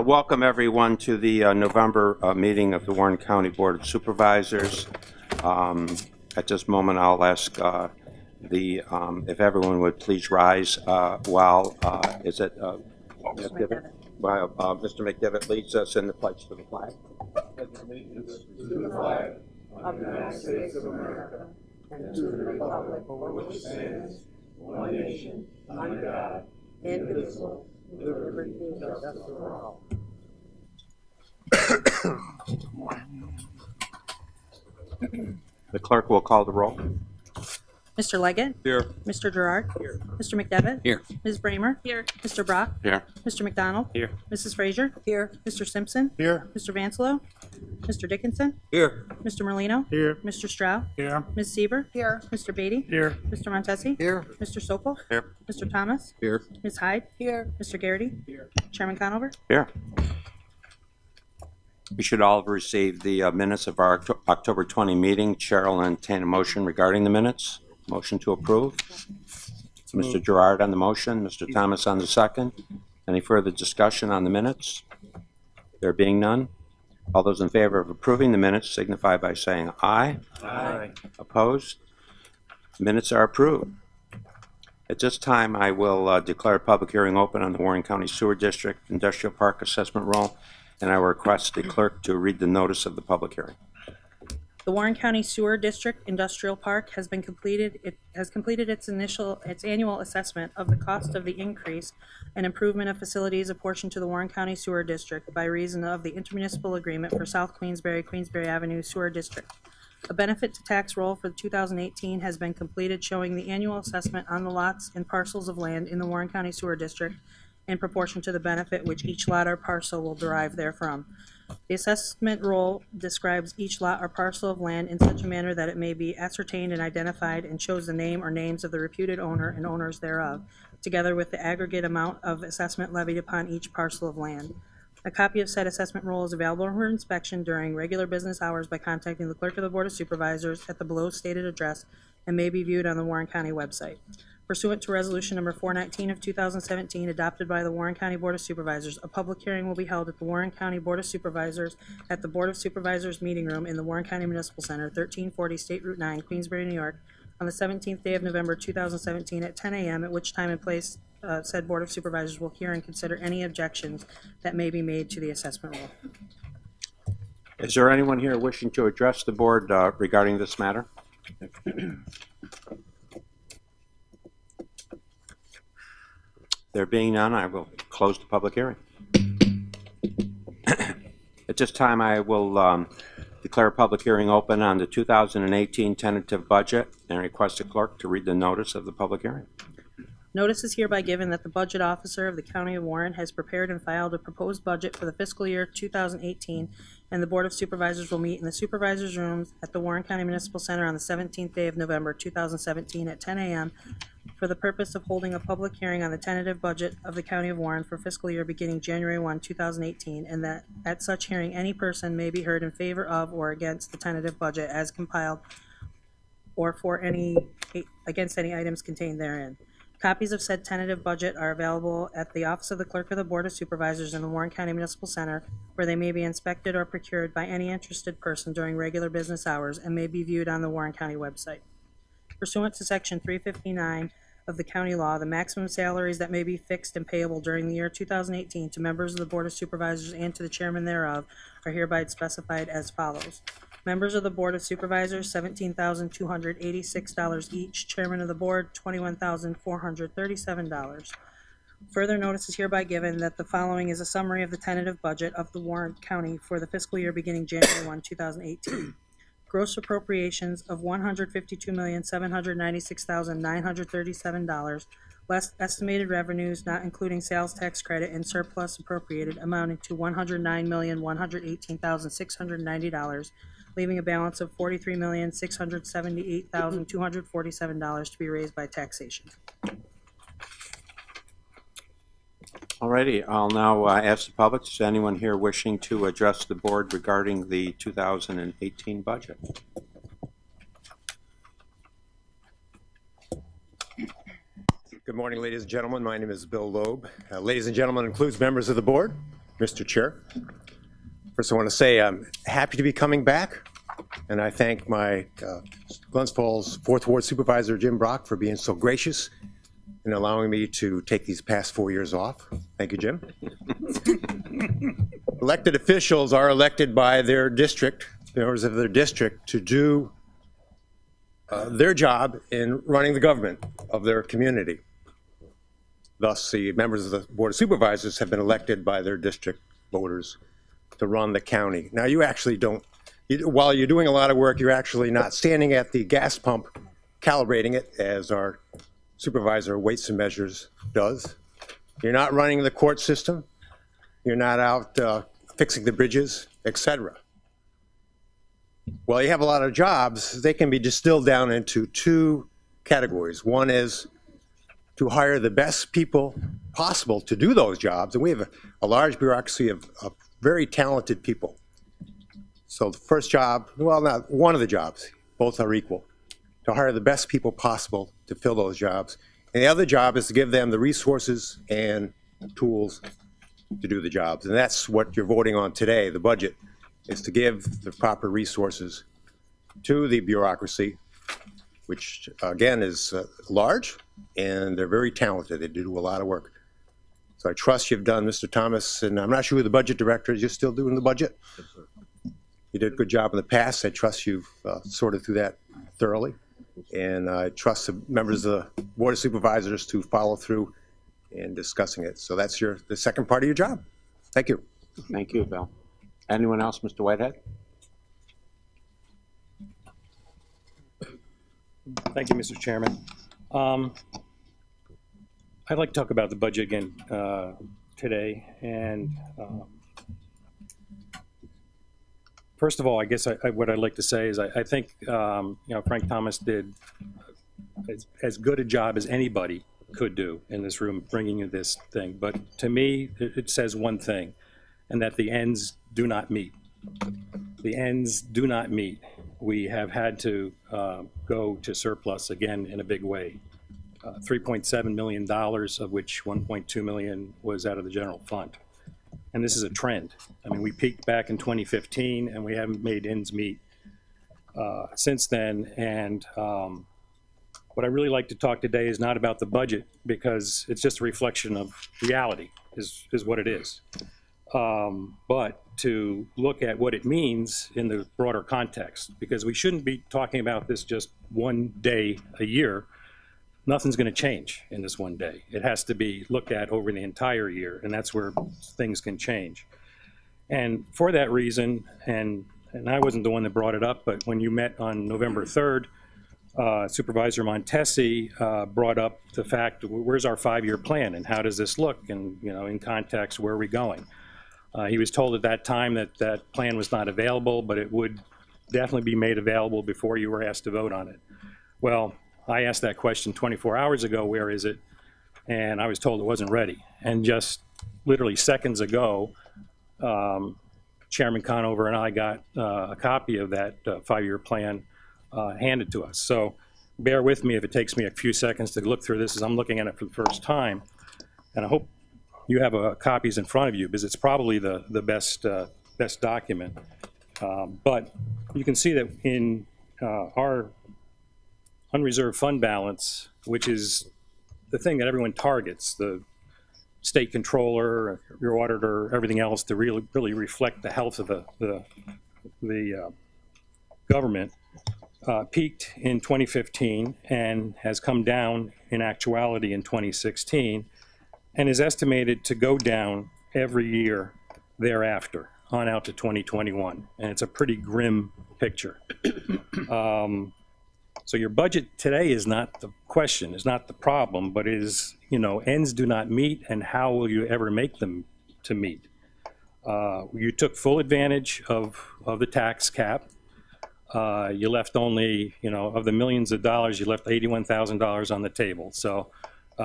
Welcome everyone to the November meeting of the Warren County Board of Supervisors. At this moment, I'll ask if everyone would please rise while Mr. McDevitt leads us in the pledge to the flag. Allegiance to the flag of the United States of America and to the republic for which it stands, one nation, under God, indivisible, with liberty and justice for all. The clerk will call the roll. Mr. Leggett? Here. Mr. Gerard? Here. Mr. McDevitt? Here. Ms. Bramer? Here. Mr. Brock? Here. Mr. McDonald? Here. Mrs. Frazier? Here. Mr. Simpson? Here. Mr. Vansalo? Mr. Dickinson? Here. Mr. Merlino? Here. Mr. Stroud? Here. Ms. Sieber? Here. Mr. Beatty? Here. Mr. Montesi? Here. Mr. Sokol? Here. Mr. Thomas? Here. Ms. Hyde? Here. Mr. Garrity? Here. Chairman Conover? Here. We should all have received the minutes of our October 20 meeting. Chair will entertain a motion regarding the minutes. Motion to approve. Mr. Gerard on the motion, Mr. Thomas on the second. Any further discussion on the minutes? There being none, all those in favor of approving the minutes signify by saying aye. Aye. Opposed? Minutes are approved. At this time, I will declare a public hearing open on the Warren County Sewer District Industrial Park Assessment Roll, and I will request the clerk to read the notice of the public hearing. The Warren County Sewer District Industrial Park has completed its annual assessment of the cost of the increase and improvement of facilities apportioned to the Warren County Sewer District by reason of the intermunicipal agreement for South Queensbury Avenue Sewer District. A benefit to tax roll for 2018 has been completed, showing the annual assessment on the lots and parcels of land in the Warren County Sewer District in proportion to the benefit which each lot or parcel will derive therefrom. The assessment roll describes each lot or parcel of land in such a manner that it may be ascertained and identified, and shows the name or names of the reputed owner and owners thereof, together with the aggregate amount of assessment levied upon each parcel of land. A copy of said assessment roll is available for inspection during regular business hours by contacting the clerk of the Board of Supervisors at the below stated address, and may be viewed on the Warren County website. Pursuant to Resolution Number 419 of 2017, adopted by the Warren County Board of Supervisors, a public hearing will be held at the Warren County Board of Supervisors at the Board of Supervisors Meeting Room in the Warren County Municipal Center, 1340 State Route 9, Queensbury, New York, on the 17th day of November 2017 at 10 a.m., at which time and place said Board of Supervisors will hear and consider any objections that may be made to the assessment roll. Is there anyone here wishing to address the board regarding this matter? There being none, I will close the public hearing. At this time, I will declare a public hearing open on the 2018 tentative budget and request the clerk to read the notice of the public hearing. Notice is hereby given that the budget officer of the County of Warren has prepared and filed a proposed budget for the fiscal year 2018, and the Board of Supervisors will meet in the Supervisors' rooms at the Warren County Municipal Center on the 17th day of November 2017 at 10 a.m. for the purpose of holding a public hearing on the tentative budget of the County of Warren for fiscal year beginning January 1, 2018, and that at such hearing any person may be heard in favor of or against the tentative budget as compiled, or against any items contained therein. Copies of said tentative budget are available at the Office of the Clerk of the Board of Supervisors in the Warren County Municipal Center, where they may be inspected or procured by any interested person during regular business hours, and may be viewed on the Warren County website. Pursuant to Section 359 of the county law, the maximum salaries that may be fixed and payable during the year 2018 to members of the Board of Supervisors and to the chairman thereof are hereby specified as follows. Members of the Board of Supervisors, $17,286 each. Chairman of the Board, $21,437. Further notice is hereby given that the following is a summary of the tentative budget of the Warren County for the fiscal year beginning January 1, 2018. Gross appropriations of $152,796,937, less estimated revenues not including sales tax credit and surplus appropriated amounting to $109,118,690, leaving a balance of $43,678,247 to be raised by taxation. Alrighty, I'll now ask the public, is anyone here wishing to address the board regarding the 2018 budget? Good morning, ladies and gentlemen. My name is Bill Loeb. Ladies and gentlemen, includes members of the board. Mr. Chair. First, I want to say I'm happy to be coming back, and I thank my Glens Falls 4th Ward Supervisor, Jim Brock, for being so gracious and allowing me to take these past 4 years off. Thank you, Jim. Elected officials are elected by their district, members of their district, to do their job in running the government of their community. Thus, the members of the Board of Supervisors have been elected by their district voters to run the county. Now, you actually don't, while you're doing a lot of work, you're actually not standing at the gas pump calibrating it, as our supervisor of weights and measures does. You're not running the court system. You're not out fixing the bridges, etc. While you have a lot of jobs, they can be distilled down into two categories. One is to hire the best people possible to do those jobs, and we have a large bureaucracy of very talented people. So the first job, well, not one of the jobs, both are equal, to hire the best people possible to fill those jobs. And the other job is to give them the resources and tools to do the jobs. And that's what you're voting on today, the budget, is to give the proper resources to the bureaucracy, which again is large, and they're very talented. They do a lot of work. So I trust you've done, Mr. Thomas, and I'm not sure who the budget director is. You're still doing the budget? You did a good job in the past. I trust you've sorted through that thoroughly. And I trust the members of the Board of Supervisors to follow through in discussing it. So that's the second part of your job. Thank you. Thank you, Bill. Anyone else, Mr. Whitehead? Thank you, Mr. Chairman. I'd like to talk about the budget again today. And first of all, I guess what I'd like to say is I think Frank Thomas did as good a job as anybody could do in this room bringing you this thing. But to me, it says one thing, and that the ends do not meet. The ends do not meet. We have had to go to surplus again in a big way. $3.7 million, of which $1.2 million was out of the general fund. And this is a trend. I mean, we peaked back in 2015, and we haven't made ends meet since then. And what I really like to talk today is not about the budget, because it's just a reflection of reality, is what it is. But to look at what it means in the broader context, because we shouldn't be talking about this just one day a year. Nothing's going to change in this one day. It has to be looked at over the entire year, and that's where things can change. And for that reason, and I wasn't the one that brought it up, but when you met on November 3rd, Supervisor Montesi brought up the fact, where's our 5-year plan and how does this look? And, in context, where are we going? He was told at that time that that plan was not available, but it would definitely be made available before you were asked to vote on it. Well, I asked that question 24 hours ago, where is it? And I was told it wasn't ready. And just literally seconds ago, Chairman Conover and I got a copy of that 5-year plan handed to us. So bear with me if it takes me a few seconds to look through this as I'm looking at it for the first time. And I hope you have copies in front of you, because it's probably the best document. But you can see that in our unreserved fund balance, which is the thing that everyone targets, the state controller, your auditor, everything else, to really reflect the health of the government, peaked in 2015 and has come down in actuality in 2016, and is estimated to go down every year thereafter on out to 2021. And it's a pretty grim picture. So your budget today is not the question, is not the problem, but is, ends do not meet, and how will you ever make them to meet? You took full advantage of the tax cap. You left only, of the millions of dollars, you left $81,000 on the table. So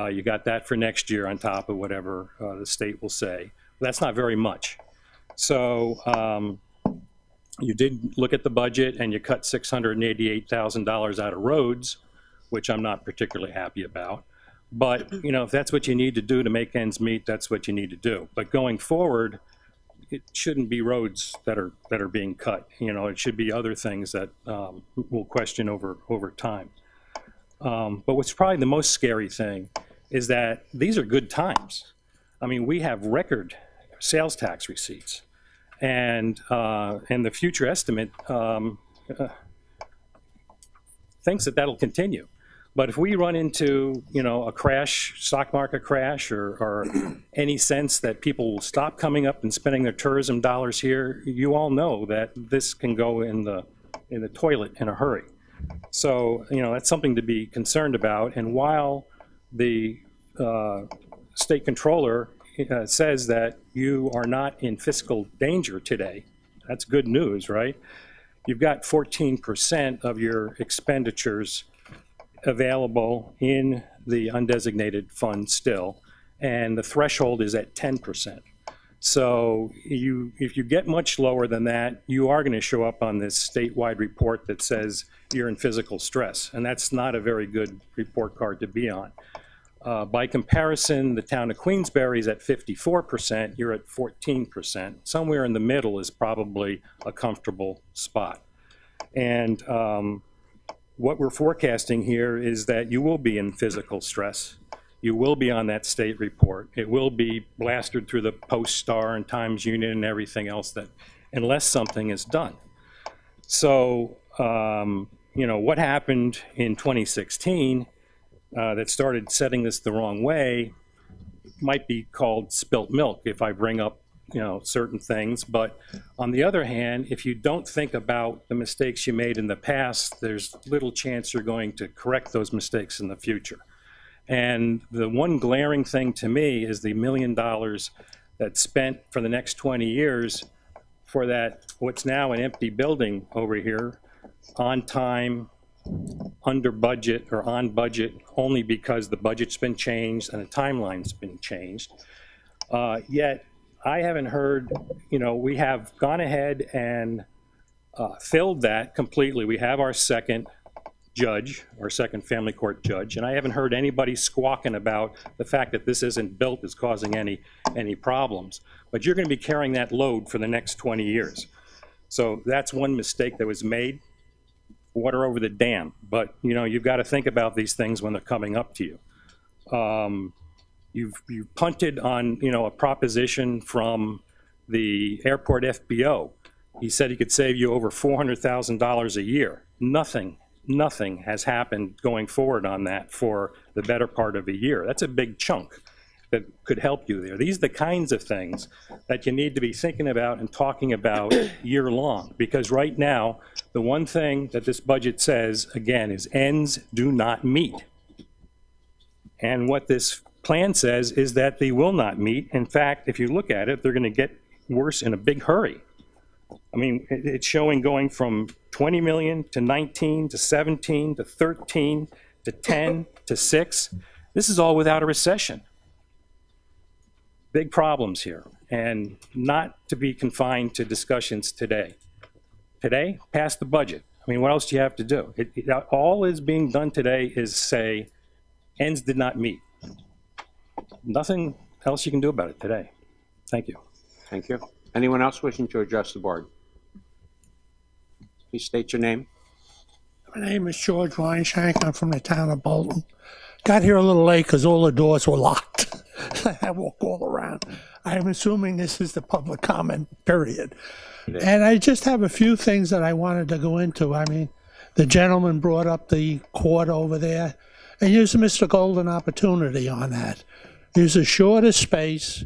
you got that for next year on top of whatever the state will say. That's not very much. So you did look at the budget, and you cut $688,000 out of roads, which I'm not particularly happy about. But, if that's what you need to do to make ends meet, that's what you need to do. But going forward, it shouldn't be roads that are being cut. You know, it should be other things that we'll question over time. But what's probably the most scary thing is that these are good times. I mean, we have record sales tax receipts, and the future estimate thinks that that'll continue. But if we run into, you know, a crash, stock market crash, or any sense that people will stop coming up and spending their tourism dollars here, you all know that this can go in the toilet in a hurry. So, you know, that's something to be concerned about. And while the state controller says that you are not in fiscal danger today, that's good news, right? You've got 14% of your expenditures available in the undesignated fund still, and the threshold is at 10%. So if you get much lower than that, you are going to show up on this statewide report that says you're in physical stress, and that's not a very good report card to be on. By comparison, the town of Queensbury is at 54%, you're at 14%. Somewhere in the middle is probably a comfortable spot. And what we're forecasting here is that you will be in physical stress. You will be on that state report. It will be blasted through the Post-Star and Times Union and everything else, that unless something is done. So, you know, what happened in 2016 that started setting this the wrong way might be called spilt milk if I bring up, you know, certain things. But on the other hand, if you don't think about the mistakes you made in the past, there's little chance you're going to correct those mistakes in the future. And the one glaring thing to me is the $1 million that's spent for the next 20 years for that, what's now an empty building over here, on time, under budget, or on budget, only because the budget's been changed and the timeline's been changed. Yet, I haven't heard, you know, we have gone ahead and filled that completely. We have our second judge, our second family court judge, and I haven't heard anybody squawking about the fact that this isn't built is causing any problems. But you're going to be carrying that load for the next 20 years. So that's one mistake that was made. Water over the dam. But, you know, you've got to think about these things when they're coming up to you. You've punted on, you know, a proposition from the airport FBO. He said he could save you over $400,000 a year. Nothing has happened going forward on that for the better part of a year. That's a big chunk that could help you there. These are the kinds of things that you need to be thinking about and talking about year long, because right now, the one thing that this budget says, again, is ends do not meet. And what this plan says is that they will not meet. In fact, if you look at it, they're going to get worse in a big hurry. I mean, it's showing going from 20 million to 19 to 17 to 13 to 10 to 6. This is all without a recession. Big problems here, and not to be confined to discussions today. Today, pass the budget. I mean, what else do you have to do? All is being done today is say, ends did not meet. Nothing else you can do about it today. Thank you. Thank you. Anyone else wishing to address the board? Please state your name. My name is George Weinshank. I'm from the town of Bolton. Got here a little late because all the doors were locked. I walk all around. I'm assuming this is the public comment period. And I just have a few things that I wanted to go into. I mean, the gentleman brought up the court over there, and use Mr. Golden opportunity on that. Use a shorter space.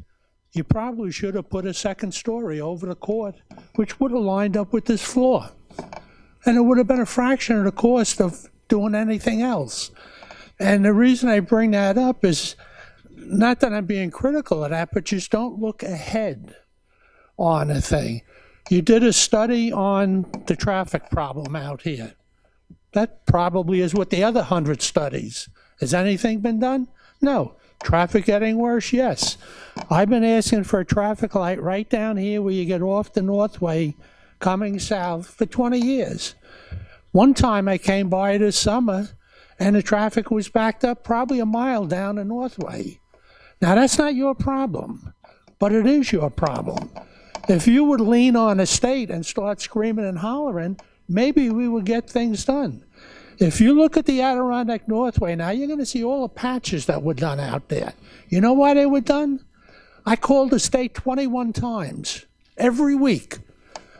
You probably should have put a second story over the court, which would have lined up with this floor. And it would have been a fraction of the cost of doing anything else. And the reason I bring that up is not that I'm being critical of that, but just don't look ahead on a thing. You did a study on the traffic problem out here. That probably is what the other 100 studies. Has anything been done? No. Traffic getting worse? Yes. I've been asking for a traffic light right down here where you get off the Northway coming south for 20 years. One time I came by this summer and the traffic was backed up probably a mile down the Northway. Now that's not your problem, but it is your problem. If you would lean on the state and start screaming and hollering, maybe we would get things done. If you look at the Adirondack Northway now, you're going to see all the patches that were done out there. You know why they were done? I called the state 21 times. Every week,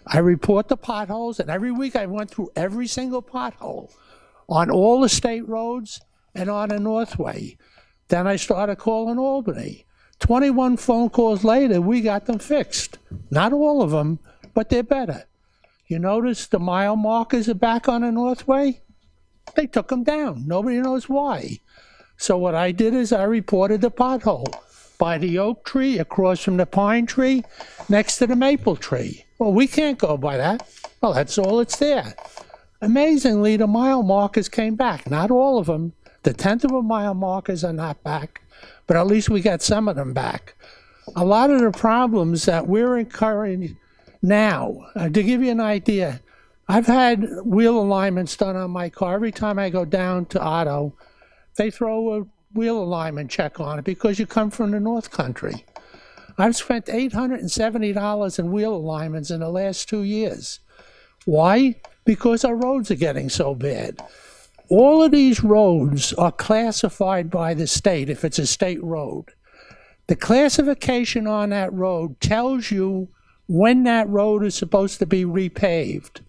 I report the potholes, and every week I went through every single pothole on all the state roads and on the Northway. Then I started calling Albany. 21 phone calls later, we got them fixed. Not all of them, but they're better. You notice the mile markers are back on the Northway? They took them down. Nobody knows why. So what I did is I reported the pothole by the oak tree, across from the pine tree, next to the maple tree. Well, we can't go by that. Well, that's all it's there. Amazingly, the mile markers came back. Not all of them. The 10th of a mile markers are not back, but at least we got some of them back. A lot of the problems that we're incurring now, to give you an idea, I've had wheel alignments done on my car. Every time I go down to Otto, they throw a wheel alignment check on it because you come from the North Country. I've spent $870 in wheel alignments in the last 2 years. Why? Because our roads are getting so bad. All of these roads are classified by the state if it's a state road. The classification on that road tells you when that road is supposed to be repaved.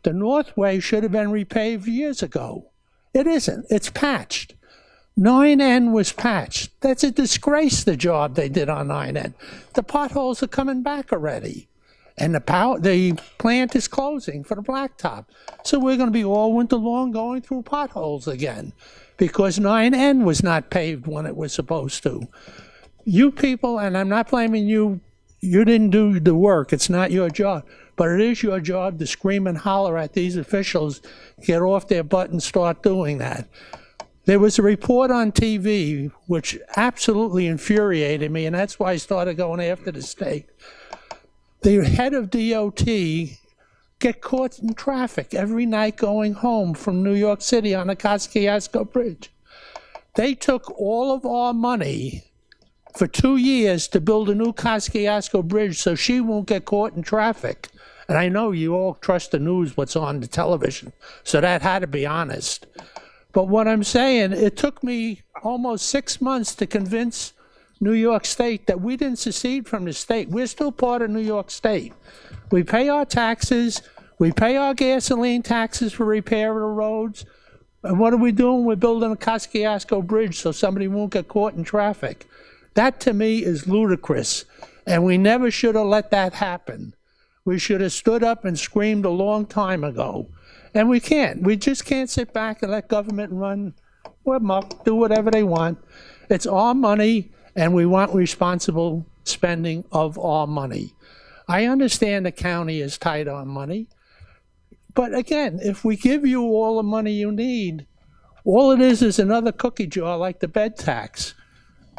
The Northway should have been repaved years ago. It isn't. It's patched. 9N was patched. That's a disgrace, the job they did on 9N. The potholes are coming back already. And the plant is closing for the blacktop. So we're going to be all winter long going through potholes again because 9N was not paved when it was supposed to. You people, and I'm not blaming you, you didn't do the work. It's not your job. But it is your job to scream and holler at these officials, get off their butt and start doing that. There was a report on TV which absolutely infuriated me, and that's why I started going after the state. The head of DOT get caught in traffic every night going home from New York City on the Kosciuszko Bridge. They took all of our money for 2 years to build a new Kosciuszko Bridge so she won't get caught in traffic. And I know you all trust the news, what's on the television, so that had to be honest. But what I'm saying, it took me almost 6 months to convince New York State that we didn't secede from the state. We're still part of New York State. We pay our taxes, we pay our gasoline taxes for repair of the roads, and what are we doing? We're building a Kosciuszko Bridge so somebody won't get caught in traffic. That to me is ludicrous, and we never should have let that happen. We should have stood up and screamed a long time ago. And we can't. We just can't sit back and let government run amok, do whatever they want. It's our money, and we want responsible spending of our money. I understand the county is tight on money, but again, if we give you all the money you need, all it is another cookie jar like the bed tax.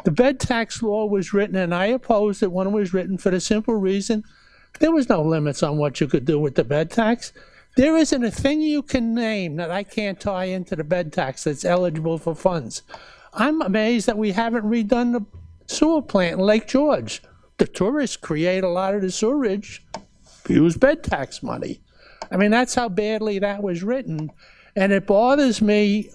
The bed tax law was written, and I opposed it when it was written for the simple reason there was no limits on what you could do with the bed tax. There isn't a thing you can name that I can't tie into the bed tax that's eligible for funds. I'm amazed that we haven't redone the sewer plant in Lake George. The tourists create a lot of the sewerage, use bed tax money. I mean, that's how badly that was written. And it bothers me.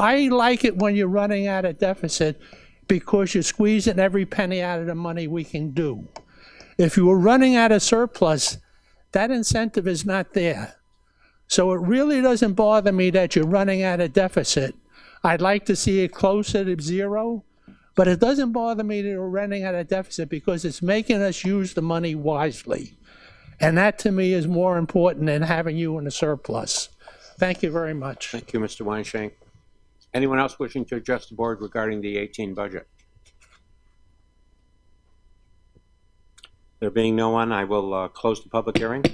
I like it when you're running at a deficit because you're squeezing every penny out of the money we can do. If you were running at a surplus, that incentive is not there. So it really doesn't bother me that you're running at a deficit. I'd like to see it closer to zero, but it doesn't bother me that you're running at a deficit because it's making us use the money wisely. And that to me is more important than having you in a surplus. Thank you very much. Thank you, Mr. Weinshank. Anyone else wishing to address the board regarding the 18 budget? There being no one, I will close the public hearing.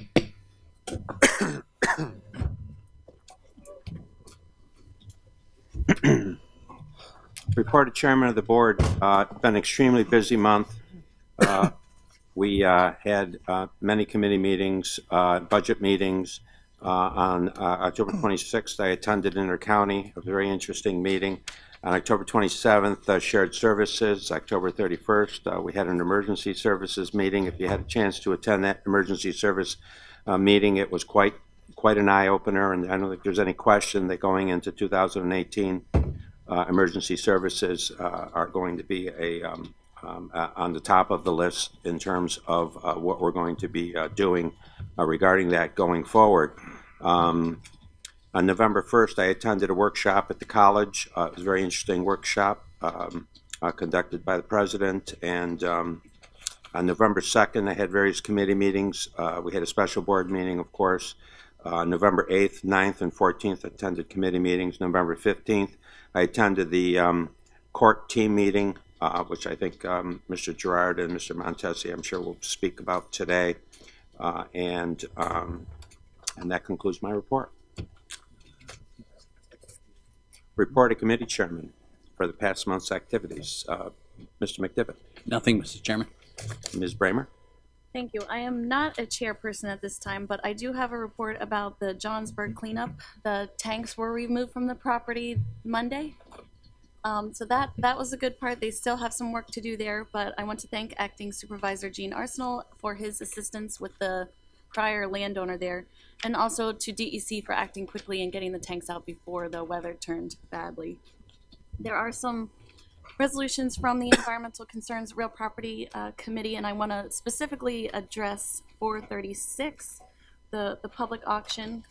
Report of Chairman of the Board. It's been an extremely busy month. We had many committee meetings, budget meetings. On October 26th, I attended Intercounty, a very interesting meeting. On October 27th, shared services. October 31st, we had an emergency services meeting. If you had a chance to attend that emergency service meeting, it was quite an eye-opener, and I don't think there's any question that going into 2018, emergency services are going to be on the top of the list in terms of what we're going to be doing regarding that going forward. On November 1st, I attended a workshop at the college. It was a very interesting workshop conducted by the president. And on November 2nd, I had various committee meetings. We had a special board meeting, of course. November 8th, 9th, and 14th, I attended committee meetings. November 15th, I attended the court team meeting, which I think Mr. Gerard and Mr. Montesi, I'm sure, will speak about today. And that concludes my report. Report of committee chairman for the past month's activities. Mr. McDivitt. Nothing, Mr. Chairman. Ms. Bramer. Thank you. I am not a chairperson at this time, but I do have a report about the Johnsburg cleanup. The tanks were removed from the property Monday. So that was a good part. They still have some work to do there, but I want to thank Acting Supervisor Gene Arsenal for his assistance with the prior landowner there, and also to DEC for acting quickly and getting the tanks out before the weather turned badly. There are some resolutions from the Environmental Concerns Real Property Committee, and I want to specifically address 436. The public auction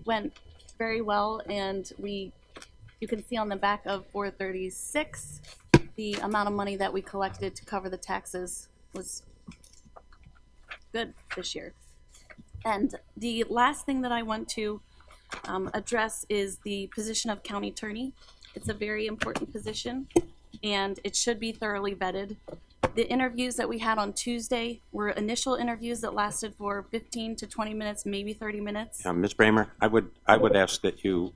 went very well, and you can see on the back of 436 the amount of money that we collected to cover the taxes was good this year. And the last thing that I want to address is the position of county attorney. It's a very important position, and it should be thoroughly vetted. The interviews that we had on Tuesday were initial interviews that lasted for 15 to 20 minutes, maybe 30 minutes. Ms. Bramer, I would ask that you,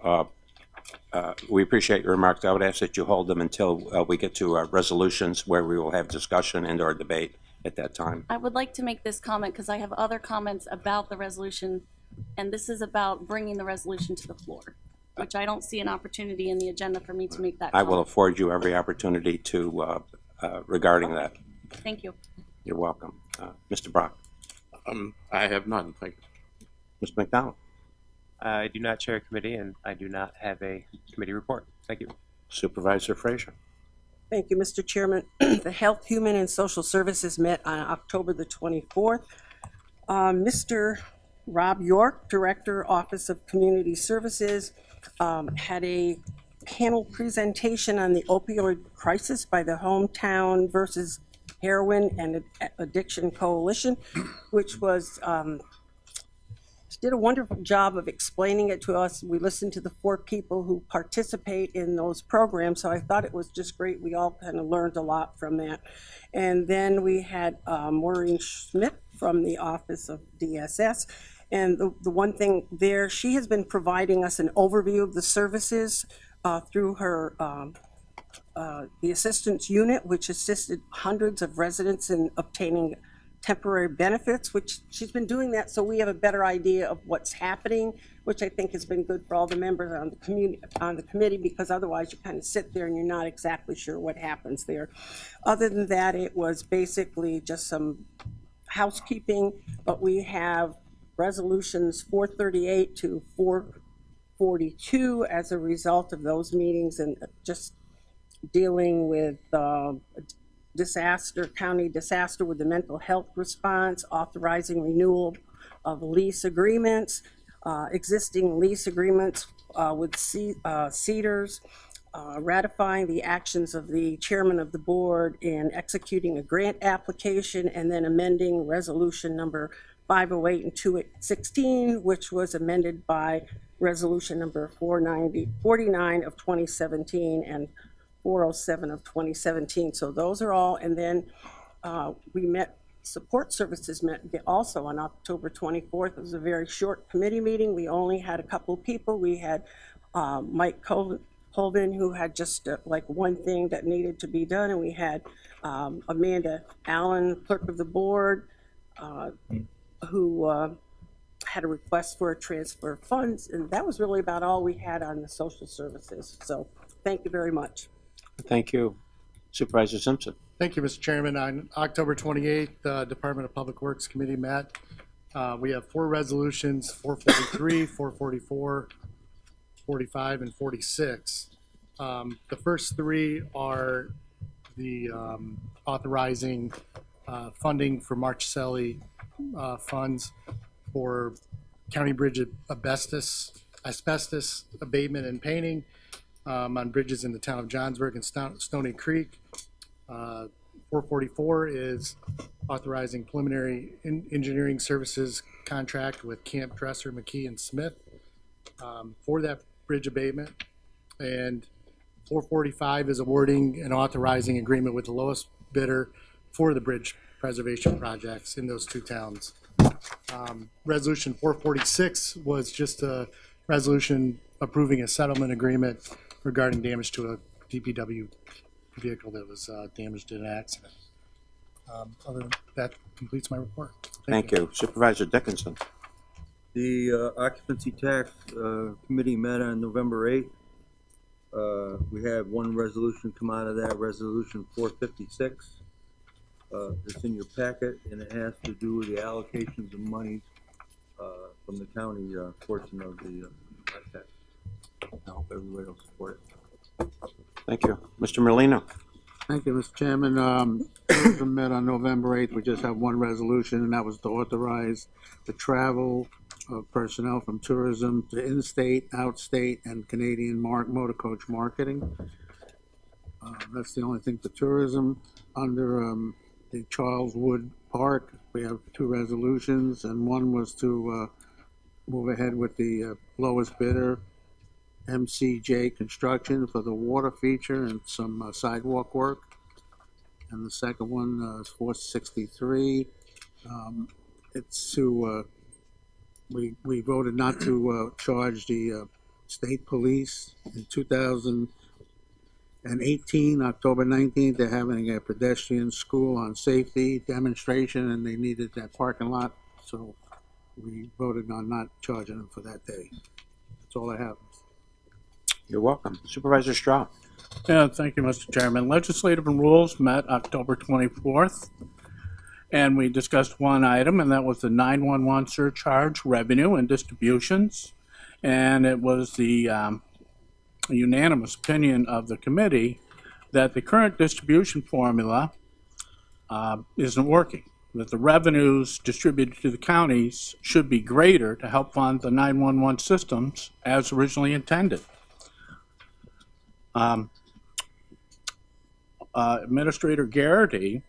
we appreciate your remarks. I would ask that you hold them until we get to resolutions where we will have discussion and or debate at that time. I would like to make this comment because I have other comments about the resolution, and this is about bringing the resolution to the floor, which I don't see an opportunity in the agenda for me to make that comment. I will afford you every opportunity to regarding that. Thank you. You're welcome. Mr. Brock. I have none, thank you. Mr. McDonald. I do not chair a committee, and I do not have a committee report. Thank you. Supervisor Frazier. Thank you, Mr. Chairman. The Health, Human, and Social Services met on October the 24th. Mr. Rob York, Director, Office of Community Services, had a panel presentation on the opioid crisis by the Hometown versus Heroin and Addiction Coalition, which was did a wonderful job of explaining it to us. We listened to the 4 people who participate in those programs, so I thought it was just great. We all kind of learned a lot from that. And then we had Maureen Schmidt from the Office of DSS. And the one thing there, she has been providing us an overview of the services through her the assistance unit, which assisted hundreds of residents in obtaining temporary benefits, which she's been doing that so we have a better idea of what's happening, which I think has been good for all the members on the committee, because otherwise you kind of sit there and you're not exactly sure what happens there. Other than that, it was basically just some housekeeping, but we have resolutions 438 to 442 as a result of those meetings, and just dealing with county disaster with the mental health response, authorizing renewal of lease agreements, existing lease agreements with Cedars, ratifying the actions of the chairman of the board in executing a grant application, and then amending resolution number 508 and 216, which was amended by resolution number 49 of 2017 and 407 of 2017. So those are all. And then we met, support services met also on October 24th. It was a very short committee meeting. We only had a couple of people. We had Mike Colvin, who had just like one thing that needed to be done. And we had Amanda Allen, clerk of the board, who had a request for a transfer of funds. And that was really about all we had on the social services. So Thank you very much. Thank you. Supervisor Simpson. Thank you, Mr. Chairman. On October 28th, the Department of Public Works Committee met. We have 4 resolutions, 443, 444, 45, and 46. The first 3 are the authorizing funding for Marchicelli funds for County Bridge asbestos abatement and painting on bridges in the town of Johnsburg and Stony Creek. 444 is authorizing preliminary engineering services contract with Camp Dresser, McKee, and Smith for that bridge abatement. And 445 is awarding and authorizing agreement with the lowest bidder for the bridge preservation projects in those 2 towns. Resolution 446 was just a resolution approving a settlement agreement regarding damage to a DPW vehicle that was damaged in an accident. Other than that completes my report. Thank you. Supervisor Dickinson. The occupancy tax committee met on November 8th. We have 1 resolution come out of that, resolution 456. It's in your packet, and it has to do with the allocations of money from the county portion of the tax. I hope everybody will support it. Thank you. Mr. Merlino. Thank you, Mr. Chairman. We met on November 8th. We just have 1 resolution, and that was to authorize the travel of personnel from tourism to in-state, out-state, and Canadian motor coach marketing. That's the only thing for tourism. Under the Charles Wood Park, we have 2 resolutions, and 1 was to move ahead with the lowest bidder, MCJ Construction, for the water feature and some sidewalk work. And the second one is 463. It's to, we voted not to charge the state police. In 2018, October 19th, they're having a pedestrian school on safety demonstration, and they needed that parking lot. So we voted on not charging them for that day. That's all I have. You're welcome. Supervisor Straub. Yeah, thank you, Mr. Chairman. Legislative and Rules met October 24th, and we discussed 1 item, and that was the 911 surcharge revenue and distributions. And it was the unanimous opinion of the committee that the current distribution formula isn't working, that the revenues distributed to the counties should be greater to help fund the 911 systems as originally intended. Administrator Garrity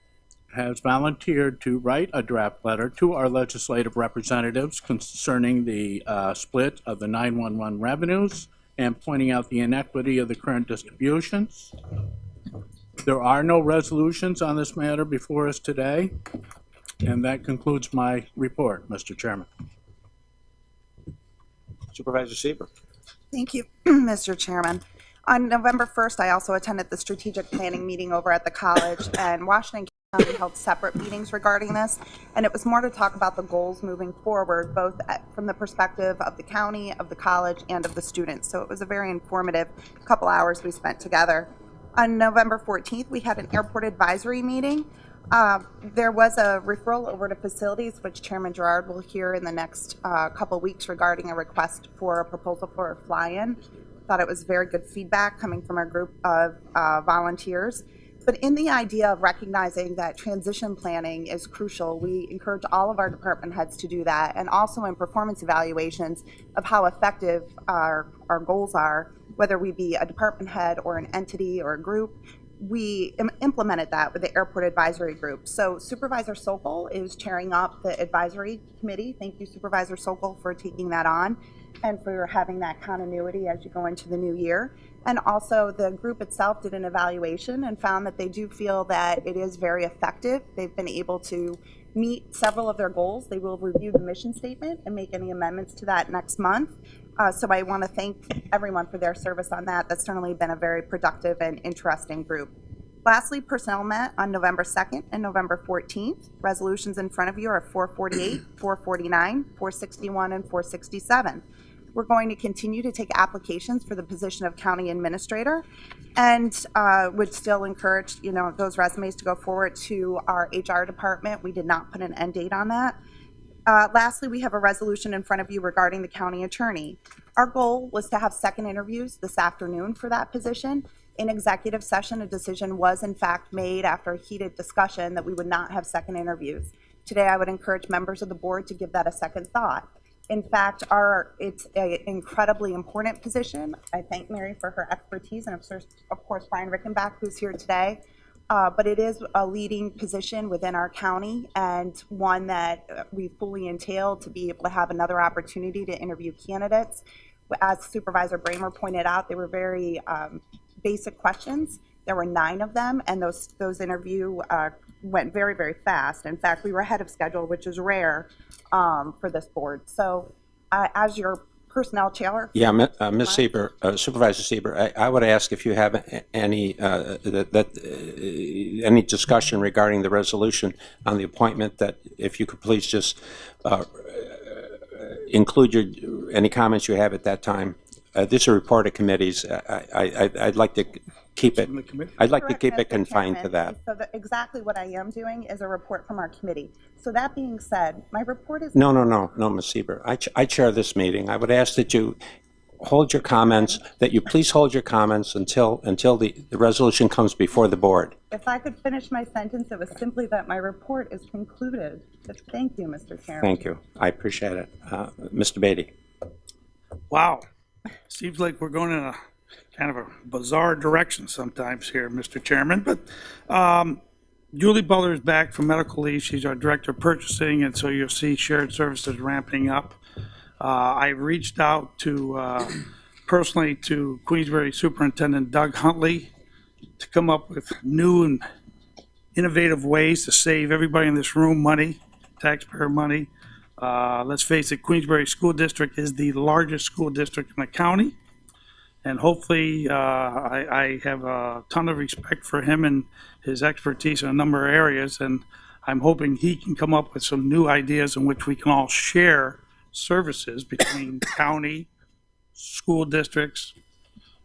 has volunteered to write a draft letter to our legislative representatives concerning the split of the 911 revenues and pointing out the inequity of the current distributions. There are no resolutions on this matter before us today, and that concludes my report, Mr. Chairman. Supervisor Seaver. Thank you, Mr. Chairman. On November 1st, I also attended the strategic planning meeting over at the college, and Washington County held separate meetings regarding this, and it was more to talk about the goals moving forward, both from the perspective of the county, of the college, and of the students. So it was a very informative couple hours we spent together. On November 14th, we had an airport advisory meeting. There was a referral over to facilities, which Chairman Gerard will hear in the next couple weeks regarding a request for a proposal for a fly-in. Thought it was very good feedback coming from a group of volunteers. But in the idea of recognizing that transition planning is crucial, we encourage all of our department heads to do that, and also in performance evaluations of how effective our goals are, whether we be a department head or an entity or a group. We implemented that with the airport advisory group. So Supervisor Sokol is chairing up the advisory committee. Thank you, Supervisor Sokol, for taking that on and for having that continuity as you go into the new year. And also the group itself did an evaluation and found that they do feel that it is very effective. They've been able to meet several of their goals. They will review the mission statement and make any amendments to that next month. So I want to thank everyone for their service on that. That's certainly been a very productive and interesting group. Lastly, personnel met on November 2nd and November 14th. Resolutions in front of you are 448, 449, 461, and 467. We're going to continue to take applications for the position of county administrator, and would still encourage, those resumes to go forward to our HR department. We did not put an end date on that. Lastly, we have a resolution in front of you regarding the county attorney. Our goal was to have second interviews this afternoon for that position. In executive session, a decision was in fact made after a heated discussion that we would not have second interviews. Today, I would encourage members of the board to give that a second thought. In fact, it's an incredibly important position. I thank Mary for her expertise, and of course Brian Rickenbach, who's here today. But it is a leading position within our county, and one that we fully entail to be able to have another opportunity to interview candidates. As Supervisor Bramer pointed out, they were very basic questions. There were 9 of them, and those interview went very, very fast. In fact, we were ahead of schedule, which is rare for this board. So as your personnel chair. Yeah, Ms. Sieber, Supervisor Sieber, I would ask if you have any any discussion regarding the resolution on the appointment, that if you could please just include any comments you have at that time. This is a report of committees. I'd like to keep it. I'd like to keep it confined to that. So exactly what I am doing is a report from our committee. So that being said, my report is. No, Ms. Sieber. I chair this meeting. I would ask that you hold your comments, that you please hold your comments until the resolution comes before the board. If I could finish my sentence, it was simply that my report is concluded. But thank you, Mr. Chairman. Thank you. I appreciate it. Mr. Beatty. Wow. Seems like we're going in a kind of a bizarre direction sometimes here, Mr. Chairman. But Julie Butler is back from medical leave. She's our Director of Purchasing, and so you'll see shared services ramping up. I reached out personally to Queensbury Superintendent Doug Huntley to come up with new and innovative ways to save everybody in this room money, taxpayer money. Let's face it, Queensbury School District is the largest school district in the county. And hopefully, I have a ton of respect for him and his expertise in a number of areas. And I'm hoping he can come up with some new ideas in which we can all share services between county, school districts,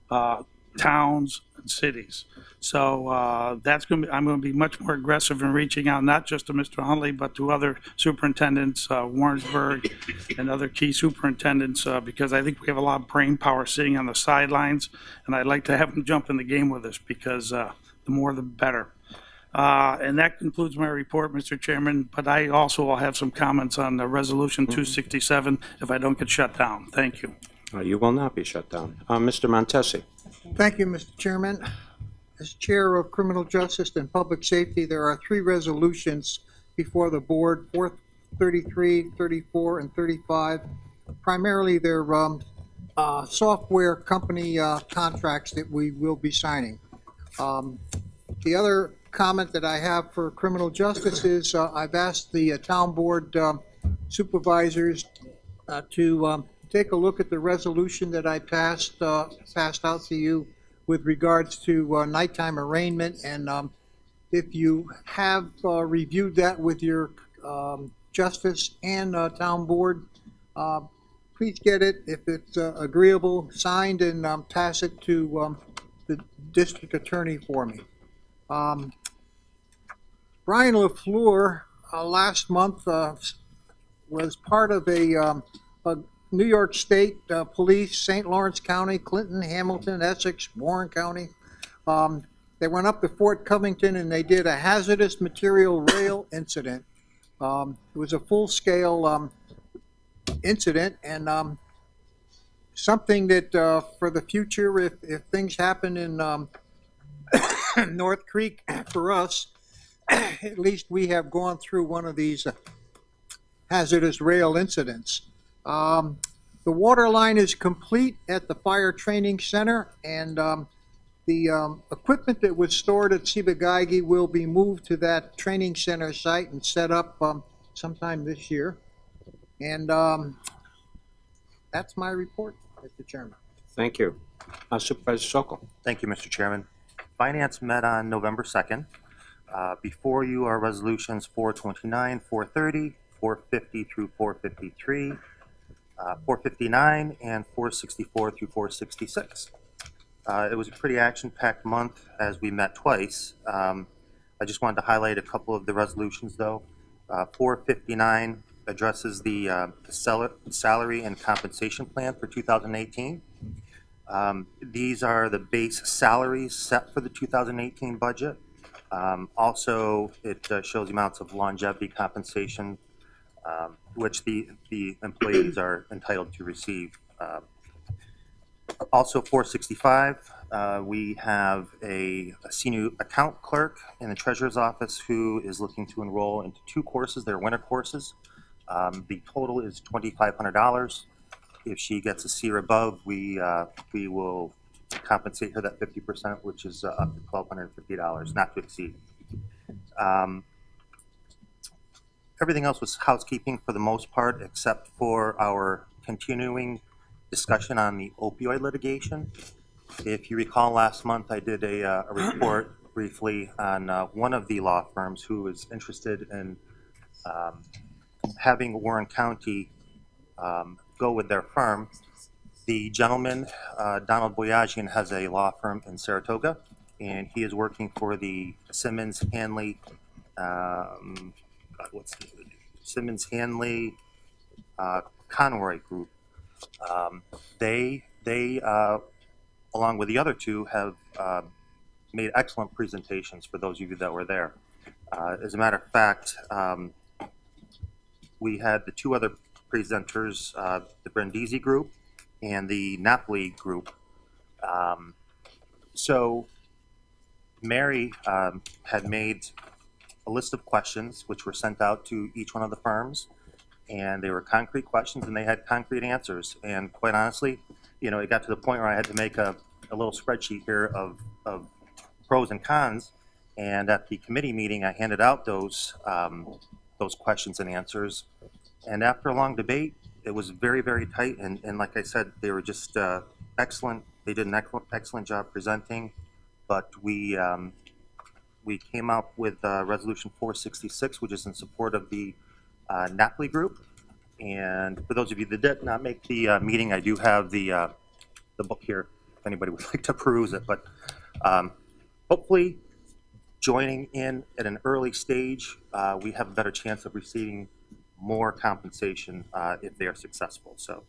towns, and cities. So I'm going to be much more aggressive in reaching out, not just to Mr. Huntley, but to other superintendents, Warrensburg, and other key superintendents, because I think we have a lot of brain power sitting on the sidelines, and I'd like to have them jump in the game with us, because the more the better. And that concludes my report, Mr. Chairman, but I also will have some comments on the Resolution 267 if I don't get shut down. Thank you. You will not be shut down. Mr. Montesi. Thank you, Mr. Chairman. As Chair of Criminal Justice and Public Safety, there are 3 resolutions before the board, 433, 34, and 35. Primarily, they're software company contracts that we will be signing. The other comment that I have for criminal justice is I've asked the town board supervisors to take a look at the resolution that I passed out to you with regards to nighttime arraignment, and if you have reviewed that with your justice and town board, please get it, if it's agreeable, signed, and pass it to the district attorney for me. Brian LaFleur last month was part of a New York State Police, St. Lawrence County, Clinton, Hamilton, Essex, Warren County. They went up to Fort Covington and they did a hazardous material rail incident. It was a full-scale incident, and something that for the future, if things happen in North Creek for us, at least we have gone through one of these hazardous rail incidents. The water line is complete at the fire training center, and the equipment that was stored at Ciba-Geigy will be moved to that training center site and set up sometime this year. And that's my report, Mr. Chairman. Thank you. Supervisor Sokol. Thank you, Mr. Chairman. Finance met on November 2nd. Before you are resolutions 429, 430, 450 through 453, 459 and 464 through 466. It was a pretty action-packed month as we met twice. I just wanted to highlight a couple of the resolutions, though. 459 addresses the salary and compensation plan for 2018. These are the base salaries set for the 2018 budget. Also, it shows the amounts of longevity compensation which the employees are entitled to receive. Also, 465, we have a senior account clerk in the treasurer's office who is looking to enroll into 2 courses. They're winter courses. The total is $2,500. If she gets a C or above, we will compensate her that 50%, which is up to $1,250, not to exceed. Everything else was housekeeping for the most part, except for our continuing discussion on the opioid litigation. If you recall, last month I did a report briefly on one of the law firms who was interested in having Warren County go with their firm. The gentleman, Donald Boyajian, has a law firm in Saratoga, and he is working for the Simmons Hanley Conroy Group. They along with the other 2, have made excellent presentations for those of you that were there. As a matter of fact, we had the 2 other presenters, the Brindisi Group and the Napoli Group. So Mary had made a list of questions which were sent out to each one of the firms, and they were concrete questions and they had concrete answers. And quite honestly, you know, it got to the point where I had to make a little spreadsheet here of pros and cons. And at the committee meeting, I handed out those questions and answers. And after a long debate, it was very, very tight. And like I said, they were just excellent. They did an excellent job presenting. But we came up with Resolution 466, which is in support of the Napoli Group. And for those of you that did not make the meeting, I do have the book here if anybody would like to peruse it. But hopefully, joining in at an early stage, we have a better chance of receiving more compensation if they are successful. So,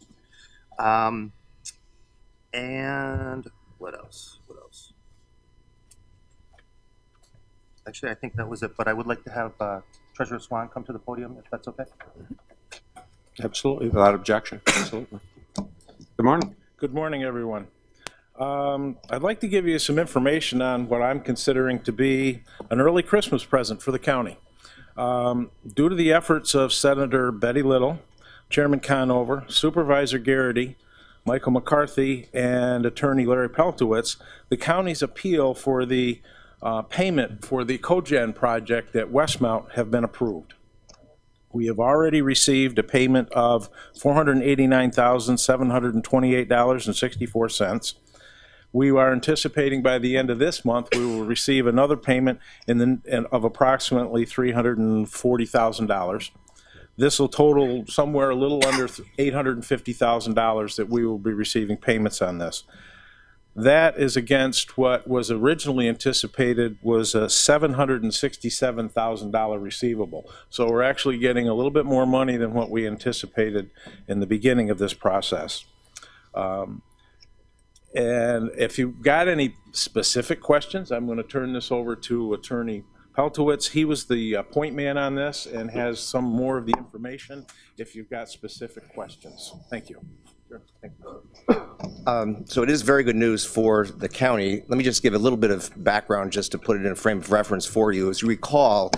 and what else? What else? Actually, I think that was it. But I would like to have Treasurer Swan come to the podium, if that's okay. Absolutely, without objection. Absolutely. Good morning. Good morning, everyone. I'd like to give you some information on what I'm considering to be an early Christmas present for the county. Due to the efforts of Senator Betty Little, Chairman Conover, Supervisor Garrity, Michael McCarthy, and Attorney Larry Peltowitz, the county's appeal for the payment for the cogen project at Westmount have been approved. We have already received a payment of $489,728.64. We are anticipating by the end of this month we will receive another payment of approximately $340,000. This will total somewhere a little under $850,000 that we will be receiving payments on this. That is against what was originally anticipated was a $767,000 receivable. So we're actually getting a little bit more money than what we anticipated in the beginning of this process. And if you've got any specific questions, I'm going to turn this over to Attorney Peltowitz. He was the point man on this and has some more of the information if you've got specific questions. Thank you. Sure. Thank you. So it is very good news for the county. Let me just give a little bit of background just to put it in a frame of reference for you. As you recall,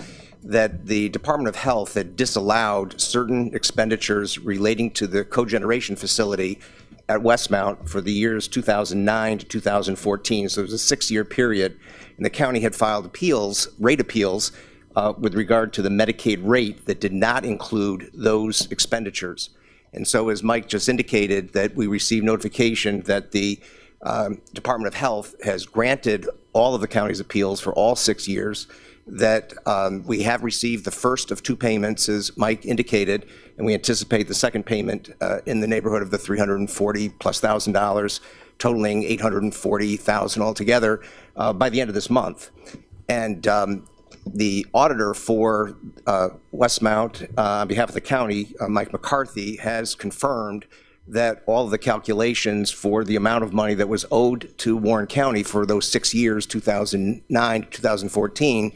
that the Department of Health had disallowed certain expenditures relating to the cogeneration facility at Westmount for the years 2009 to 2014. So it was a 6-year period, and the county had filed appeals, rate appeals, with regard to the Medicaid rate that did not include those expenditures. And so, as Mike just indicated, that we received notification that the Department of Health has granted all of the county's appeals for all 6 years, that we have received the first of 2 payments, as Mike indicated, and we anticipate the second payment in the neighborhood of the $340,000+, totaling $840,000 altogether by the end of this month. And the auditor for Westmount, on behalf of the county, Mike McCarthy, has confirmed that all of the calculations for the amount of money that was owed to Warren County for those 6 years, 2009 to 2014,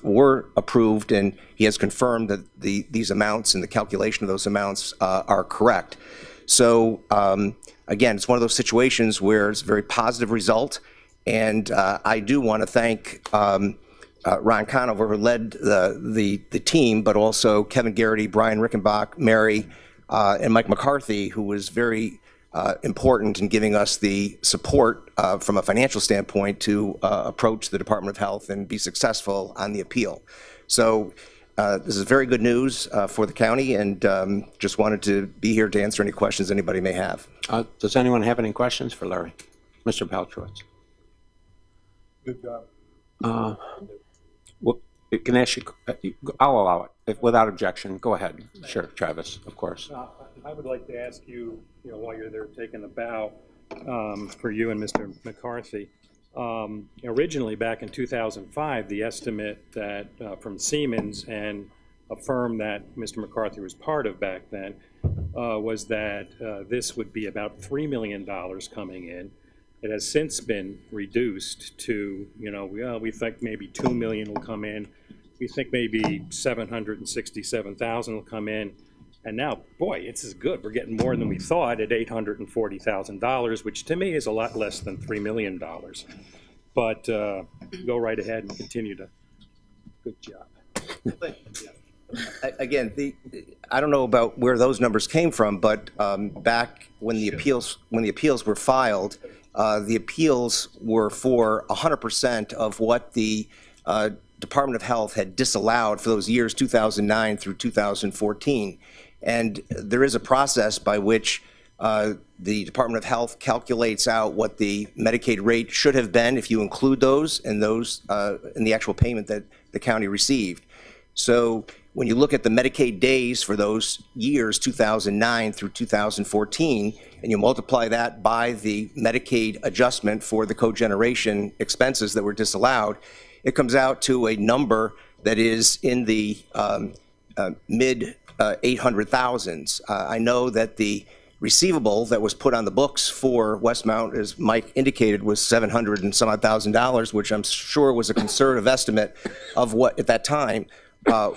were approved, and he has confirmed that these amounts and the calculation of those amounts are correct. So again, it's one of those situations where it's a very positive result, and I do want to thank Ron Conover, who led the team, but also Kevin Garrity, Brian Rickenbach, Mary, and Mike McCarthy, who was very important in giving us the support from a financial standpoint to approach the Department of Health and be successful on the appeal. So this is very good news for the county, and just wanted to be here to answer any questions anybody may have. Does anyone have any questions for Larry? Mr. Paltrowitz. Good job. Well, can I ask you, I'll allow it, without objection. Go ahead. Sure, Travis, of course. I would like to ask you, while you're there taking the bow, for you and Mr. McCarthy. Originally, back in 2005, the estimate that from Siemens and a firm that Mr. McCarthy was part of back then was that this would be about $3 million coming in. It has since been reduced to, we think maybe $2 million will come in. We think maybe $767,000 will come in. And now, boy, it's as good. We're getting more than we thought at $840,000, which to me is a lot less than $3 million. But go right ahead and continue to. Good job. Again, I don't know about where those numbers came from, but back when the appeals were filed, the appeals were for 100% of what the Department of Health had disallowed for those years 2009 through 2014. And there is a process by which the Department of Health calculates out what the Medicaid rate should have been if you include those in the actual payment that the county received. So when you look at the Medicaid days for those years 2009 through 2014, and you multiply that by the Medicaid adjustment for the cogeneration expenses that were disallowed, it comes out to a number that is in the mid 800,000s. I know that the receivable that was put on the books for Westmount, as Mike indicated, was $700 and some odd thousand, which I'm sure was a conservative estimate of what, at that time,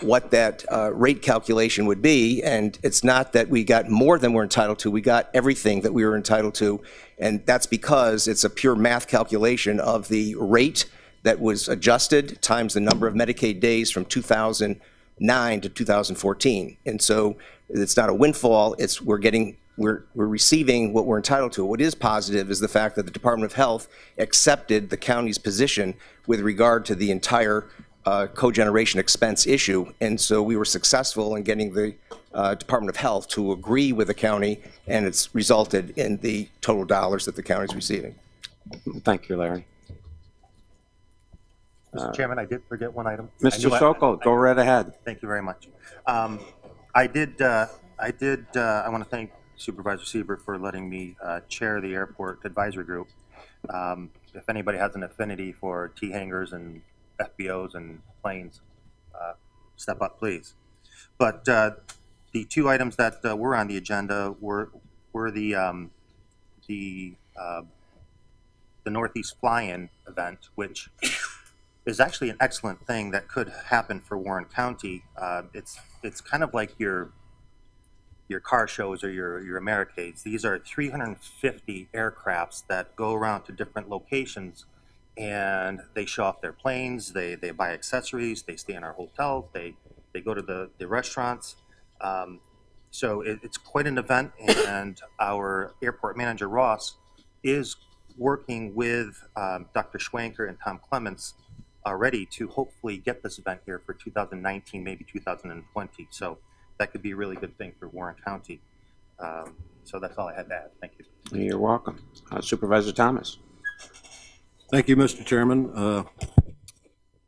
what that rate calculation would be. And it's not that we got more than we're entitled to, we got everything that we were entitled to. And that's because it's a pure math calculation of the rate that was adjusted times the number of Medicaid days from 2009 to 2014. And so it's not a windfall, it's we're receiving what we're entitled to. What is positive is the fact that the Department of Health accepted the county's position with regard to the entire cogeneration expense issue. And so we were successful in getting the Department of Health to agree with the county, and it's resulted in the total dollars that the county is receiving. Thank you, Larry. Mr. Chairman, I did forget one item. Mr. Sokol, go right ahead. Thank you very much. I want to thank Supervisor Siebert for letting me chair the airport advisory group. If anybody has an affinity for T-hangers and FBOs and planes, step up, please. But the two items that were on the agenda were the Northeast Fly-In event, which is actually an excellent thing that could happen for Warren County. It's kind of like your car shows or your Americades. These are 350 aircrafts that go around to different locations, and they show off their planes, they buy accessories, they stay in our hotels, they go to the restaurants. So it's quite an event, and our airport manager, Ross, is working with Dr. Schwanker and Tom Clements already to hopefully get this event here for 2019, maybe 2020. So that could be a really good thing for Warren County. So that's all I had to add. Thank you. You're welcome. Supervisor Thomas. Thank you, Mr. Chairman.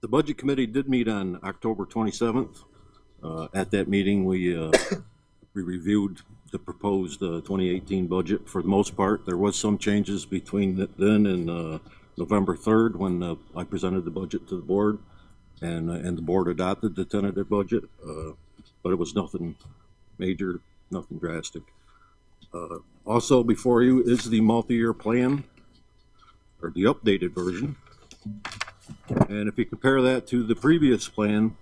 The Budget Committee did meet on October 27th. At that meeting, we reviewed the proposed 2018 budget for the most part. There was some changes between then and November 3rd when I presented the budget to the board, and the board adopted the tentative budget, but it was nothing major, nothing drastic. Also before you is the multi-year plan, or the updated version. And if you compare that to the previous plan,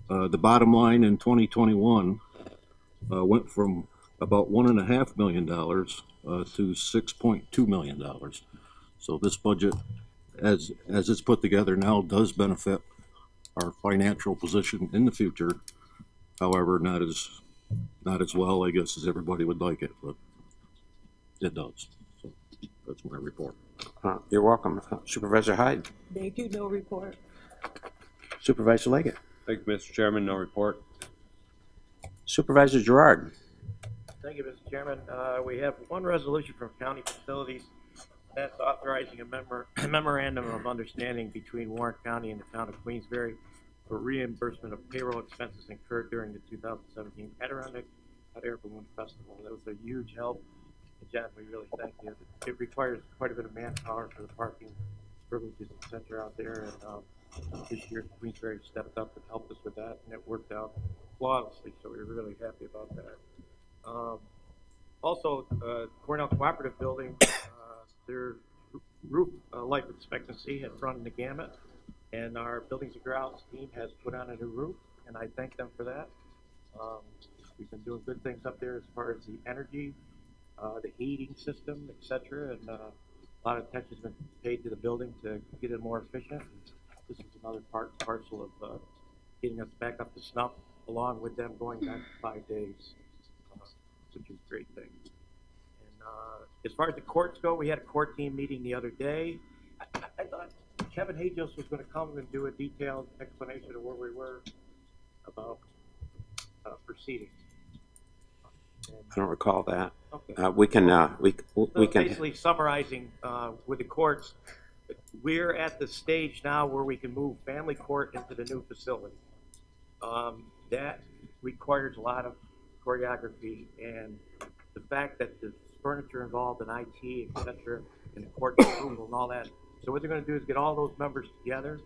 the bottom line in 2021 went from about $1.5 million to $6.2 million. So this budget, as it's put together now, does benefit our financial position in the future. However, not as well, I guess, as everybody would like it, but it does. So that's my report. You're welcome. Supervisor Hyde. Thank you, no report. Supervisor Leggett. Thank you, Mr. Chairman. No report. Supervisor Gerard. Thank you, Mr. Chairman. We have one resolution from County Facilities that's authorizing a memorandum of understanding between Warren County and the town of Queensbury for reimbursement of payroll expenses incurred during the 2017 Adirondack Hot Air Balloon Festival. That was a huge help. And John, we really thank you. It requires quite a bit of manpower for the parking privileges, et cetera, out there. And this year, Queensbury stepped up and helped us with that, and it worked out flawlessly. So we're really happy about that. Also, Cornell Cooperative Building, their roof life expectancy has run the gamut, and our Buildings and Grounds team has put on a new roof, and I thank them for that. We've been doing good things up there as far as the energy, the heating system, etc., and a lot of attention has been paid to the building to get it more efficient. This is another part and parcel of getting us back up to snuff, along with them going back to 5 days, which is a great thing. And as far as the courts go, we had a court team meeting the other day. I thought Kevin Hajos was going to come and do a detailed explanation of where we were about proceedings. I don't recall that. Okay. We can. Basically summarizing with the courts, we're at the stage now where we can move family court into the new facility. That requires a lot of choreography, and the fact that the furniture involved in IT, et cetera, and the court approval and all that. So what they're going to do is get all those members together.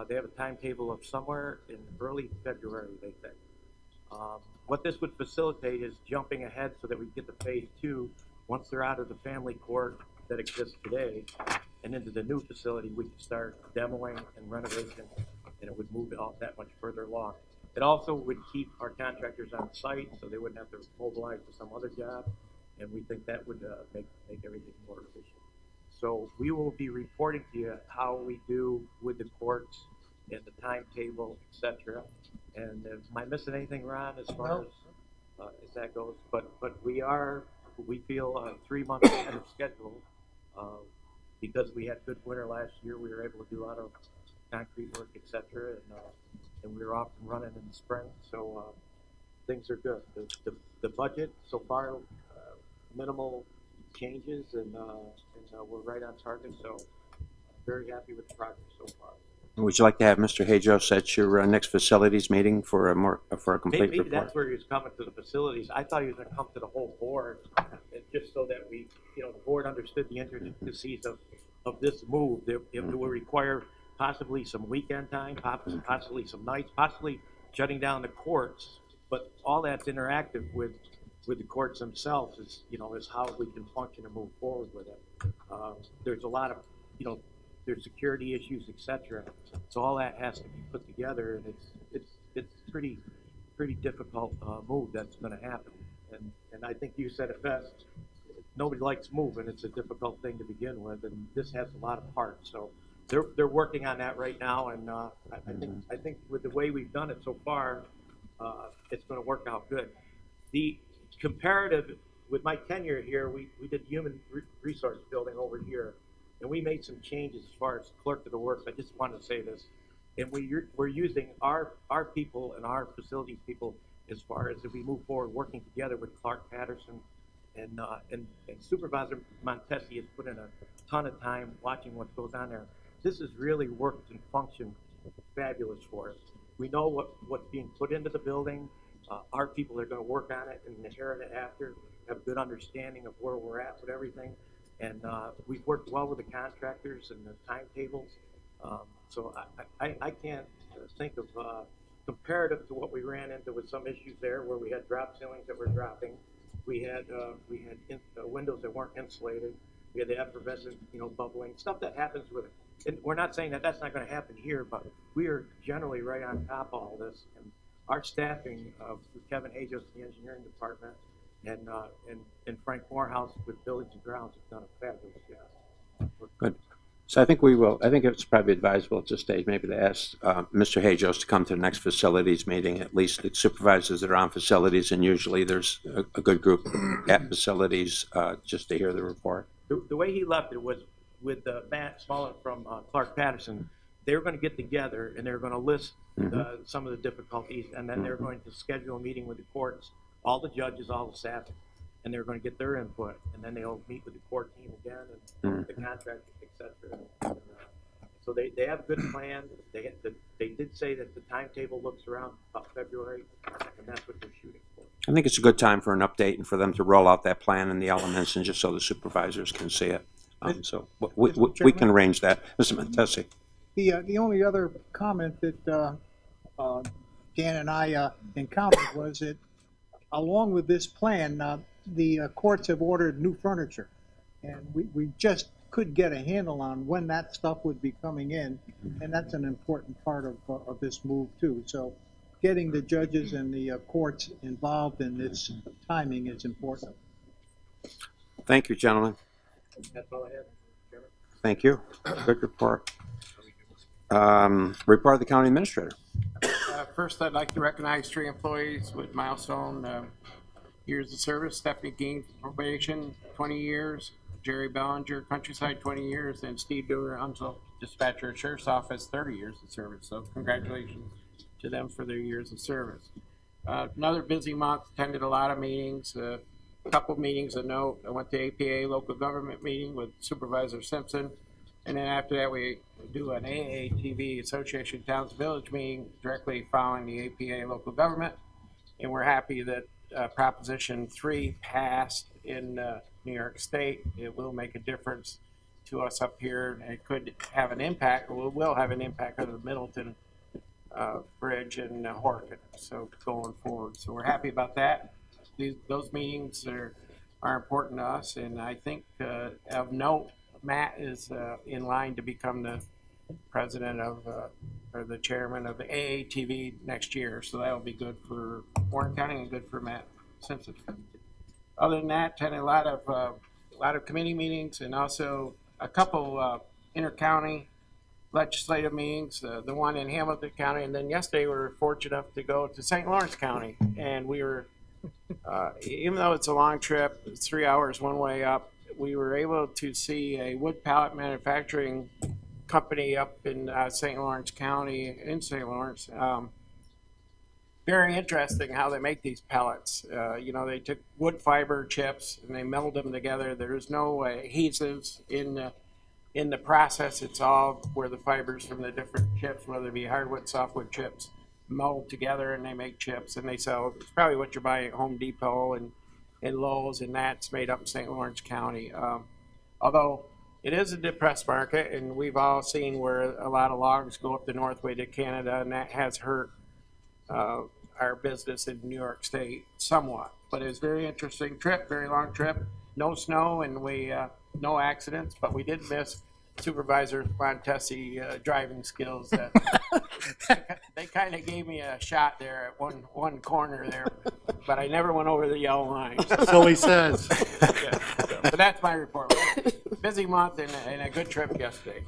They have a timetable of somewhere in early February, they think. What this would facilitate is jumping ahead so that we get to phase 2 once they're out of the family court that exists today and into the new facility. We can start demoing and renovation, and it would move it all that much further along. It also would keep our contractors on site so they wouldn't have to mobilize to some other job, and we think that would make everything more efficient. So we will be reporting to you how we do with the courts and the timetable, etc. And am I missing anything, Ron, as far as that goes? But we feel 3 months ahead of schedule because we had good winter last year. We were able to do a lot of concrete work, etc. And we were off and running in the spring. So things are good. The budget so far, minimal changes, and we're right on target. So very happy with the progress so far. Would you like to have Mr. Hajos at your next facilities meeting for a complete Maybe report? that's where he was coming to the facilities. I thought he was going to come to the whole board, and just so that we, the board understood the intricacies of this move. It will require possibly some weekend time, possibly some nights, possibly shutting down the courts. But all that's interactive with the courts themselves is how we can function and move forward with it. There's a lot of, there's security issues, etc. So all that has to be put together, and it's pretty difficult move that's going to happen. And I think you said it best. Nobody likes moving. It's a difficult thing to begin with, and this has a lot of parts. So they're working on that right now, and I think with the way we've done it so far, it's going to work out good. The comparative with my tenure here, we did human resource building over here. And we made some changes as far as clerk of the works. I just wanted to say this. And we're using our people and our facilities people as far as if we move forward working together with Clark Patterson and Supervisor Montesi has put in a ton of time watching what goes on there. this has really worked and functioned fabulous for us. We know what's being put into the building. Our people are going to work on it and inherit it after, have a good understanding of where we're at with everything. And we've worked well with the contractors and the timetables. So I can't think of comparative to what we ran into with some issues there where we had drop ceilings that were dropping. We had windows that weren't insulated. We had the effervescent, bubbling, stuff that happens with it. And we're not saying that that's not going to happen here, but we are generally right on top of all this. And our staffing, Kevin Hajos, the engineering department, and Frank Morehouse with buildings and grounds have done a fabulous job. Good. So I think it's probably advisable at this stage maybe to ask Mr. Hajos to come to the next facilities meeting, at least the supervisors that are on facilities, and usually there's a good group at facilities just to hear the report. The way he left it was with Matt Smollett from Clark Patterson. They were going to get together and they were going to list some of the difficulties, and then they're going to schedule a meeting with the courts, all the judges, all the staff, and they're going to get their input, and then they'll meet with the court team again and the contractors, etc. So they have a good plan. They did say that the timetable looks around about February, and that's what they're shooting for. I think it's a good time for an update and for them to roll out that plan and the elements, and just so the supervisors can see it. So we can arrange that. Mr. Montesi. The only other comment that Dan and I encountered was that along with this plan, the courts have ordered new furniture, and we just could get a handle on when that stuff would be coming in, and that's an important part of this move too. So getting the judges and the courts involved in this timing is important. Thank you, gentlemen. That's all I have, Chairman. Thank you. Good report. Report of the county administrator. First, I'd like to recognize 3 employees with milestone years of service. Stephanie Gein, probation, 20 years. Jerry Bellinger, countryside, 20 years. And Steve Dewar, Unsel, dispatcher at Sheriff's Office, 30 years of service. So congratulations to them for their years of service. Another busy month, attended a lot of meetings. A couple meetings of note. I went to APA local government meeting with Supervisor Simpson. And then after that, we do an AATV, Association of Towns Village meeting directly following the APA local government. And we're happy that Proposition 3 passed in New York State. It will make a difference to us up here. It could have an impact, or will have an impact on the Middleton Bridge and Horkin, so going forward. So we're happy about that. Those meetings are important to us, and I think of note, Matt is in line to become the president of, or the chairman of the AATV next year. So that'll be good for Warren County and good for Matt Simpson. Other than that, attended a lot of committee meetings and also a couple inter-county legislative meetings. The one in Hamilton County, and then yesterday we were fortunate enough to go to St. Lawrence County, and we were, even though it's a long trip, it's 3 hours one way up. We were able to see a wood pallet manufacturing company up in St. Lawrence County, in St. Lawrence. Very interesting how they make these pellets. They took wood fiber chips and they meld them together. There's no adhesives in the process. It's all where the fibers from the different chips, whether it be hardwood, softwood chips, mold together and they make chips and they sell. It's probably what you're buying at Home Depot and Lowe's, and that's made up in St. Lawrence County. Although it is a depressed market, and we've all seen where a lot of logs go up the Northway to Canada, and that has hurt our business in New York State somewhat. But it was a very interesting trip, very long trip. No snow, and we no accidents, but we did miss Supervisor Montesi driving skills. They kind of gave me a shot there at one corner there, but I never went over the yellow line. So he says. Yeah, but that's my report. Busy month and a good trip yesterday.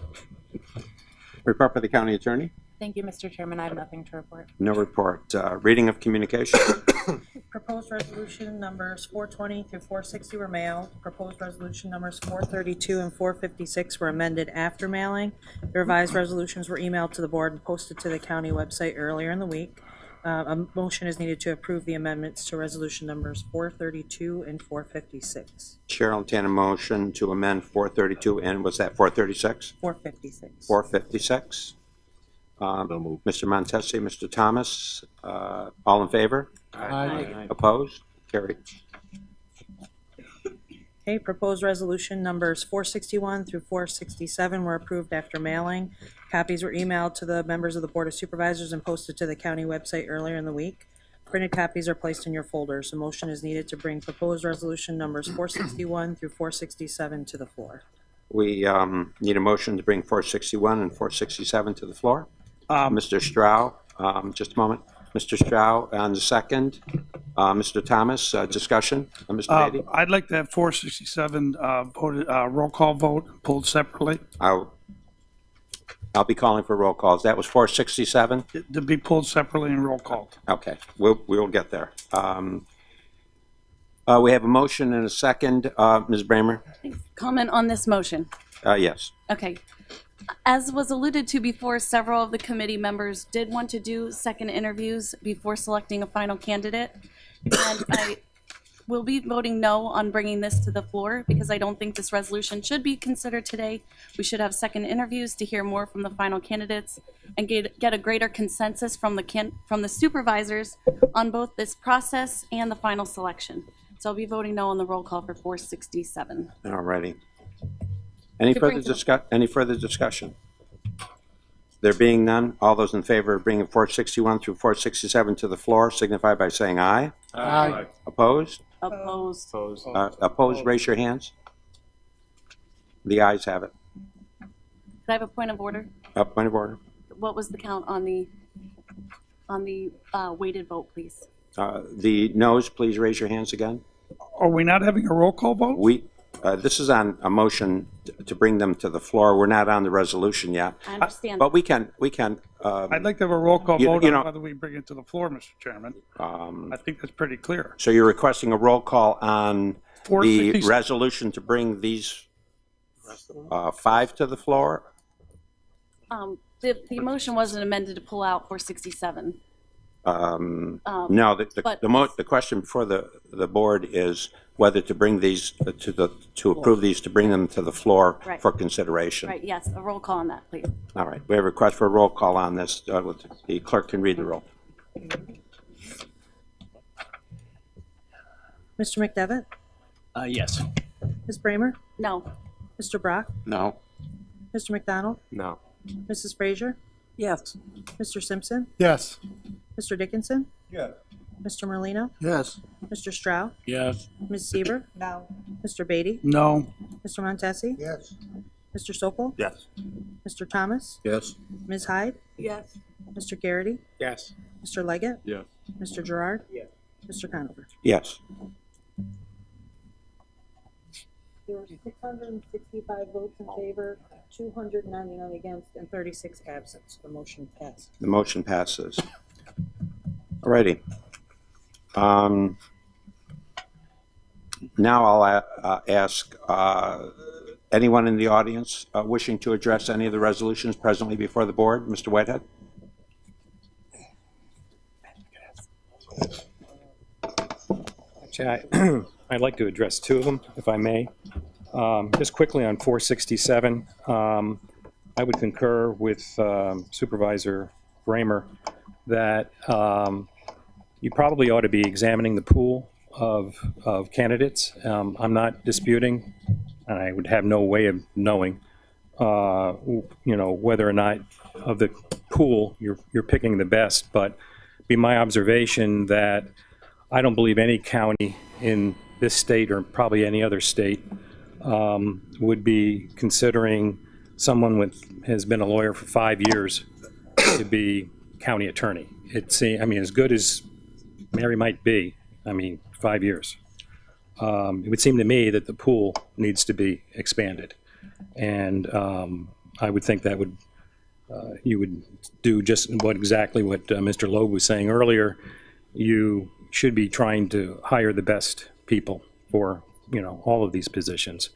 Report by the county attorney. Thank you, Mr. Chairman. I have nothing to report. No report. Reading of communication. Proposed resolution numbers 420 through 460 were mailed. Proposed resolution numbers 432 and 456 were amended after mailing. The revised resolutions were emailed to the board and posted to the county website earlier in the week. a motion is needed to approve the amendments to resolution numbers 432 and 456. Chair will entertain a motion to amend 432, and was that 436? 456. 456. Mr. Montesi, Mr. Thomas, all in favor? Aye. Opposed? Carried. Okay, proposed resolution numbers 461 through 467 were approved after mailing. Copies were emailed to the members of the Board of Supervisors and posted to the county website earlier in the week. Printed copies are placed in your folders. A motion is needed to bring proposed resolution numbers 461 through 467 to the floor. We need a motion to bring 461 and 467 to the floor. Mr. Stroud, just a moment. Mr. Stroud on the second. Mr. Thomas, discussion. Mr. Beatty? I'd like to have 467 voted, roll call vote pulled separately. I'll be calling for roll calls. That was 467? To be pulled separately and roll call. Okay, we'll get there. We have a motion and a second. Ms. Bramer? Comment on this motion. Yes. Okay. As was alluded to before, several of the committee members did want to do second interviews before selecting a final candidate. And I will be voting no on bringing this to the floor because I don't think this resolution should be considered today. We should have second interviews to hear more from the final candidates and get a greater consensus from the supervisors on both this process and the final selection. So I'll be voting no on the roll call for 467. All righty. Any further discussion? There being none, all those in favor of bringing 461 through 467 to the floor signify by saying aye. Aye. Opposed? Opposed. Opposed, raise your hands. The ayes have it. Could I have a point of order? Point of order. What was the count on the weighted vote, please? The noes, please raise your hands again. Are we not having a roll call vote? This is on a motion to bring them to the floor. We're not on the resolution yet. I understand. But we can. I'd like to have a roll call vote you know- on whether we bring it to the floor, Mr. Chairman. I think that's pretty clear. So you're requesting a roll call on the 466. resolution to bring these 5 to the floor? The motion wasn't amended to pull out 467. No, the question before the board is whether to bring these to approve these, to bring them to the floor Right. for consideration. Right, yes, a roll call on that, please. All right, we have a request for a roll call on this. The clerk can read the roll. Mr. McDevitt? Yes. Ms. Bramer? No. Mr. Brock? No. Mr. McDonald? No. Mrs. Frazier? Yes. Mr. Simpson? Yes. Mr. Dickinson? Yes. Mr. Merlino? Yes. Mr. Stroud? Yes. Ms. Seaver? No. Mr. Beatty? No. Mr. Montesi? Yes. Mr. Sokol? Yes. Mr. Thomas? Yes. Ms. Hyde? Yes. Mr. Garrity? Yes. Mr. Leggett? Yes. Mr. Gerard? Yes. Mr. Conover? Yes. There were 665 votes in favor, 299 against, and 36 absent. The motion passed. The motion passes. All righty. Now I'll ask anyone in the audience wishing to address any of the resolutions presently before the board. Mr. Whitehead? Actually, I'd like to address 2 of them, if I may. Just quickly on 467, I would concur with Supervisor Bramer that you probably ought to be examining the pool of candidates. I'm not disputing, and I would have no way of knowing, whether or not of the pool you're picking the best, but be my observation that I don't believe any county in this state or probably any other state would be considering someone has been a lawyer for 5 years to be county attorney. As good as Mary might be, 5 years. It would seem to me that the pool needs to be expanded. And I would think that you would do just exactly what Mr. Loeb was saying earlier. You should be trying to hire the best people for all of these positions,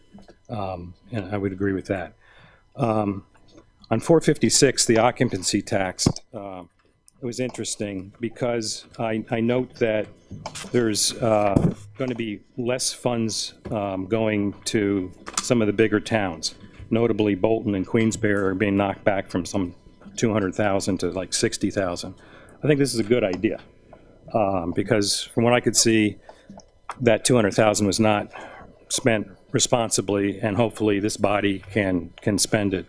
and I would agree with that. On 456, the occupancy tax, it was interesting because I note that there's going to be less funds going to some of the bigger towns. Notably, Bolton and Queensbury are being knocked back from some 200,000 to like 60,000. I think this is a good idea because from what I could see, that 200,000 was not spent responsibly, and hopefully this body can spend it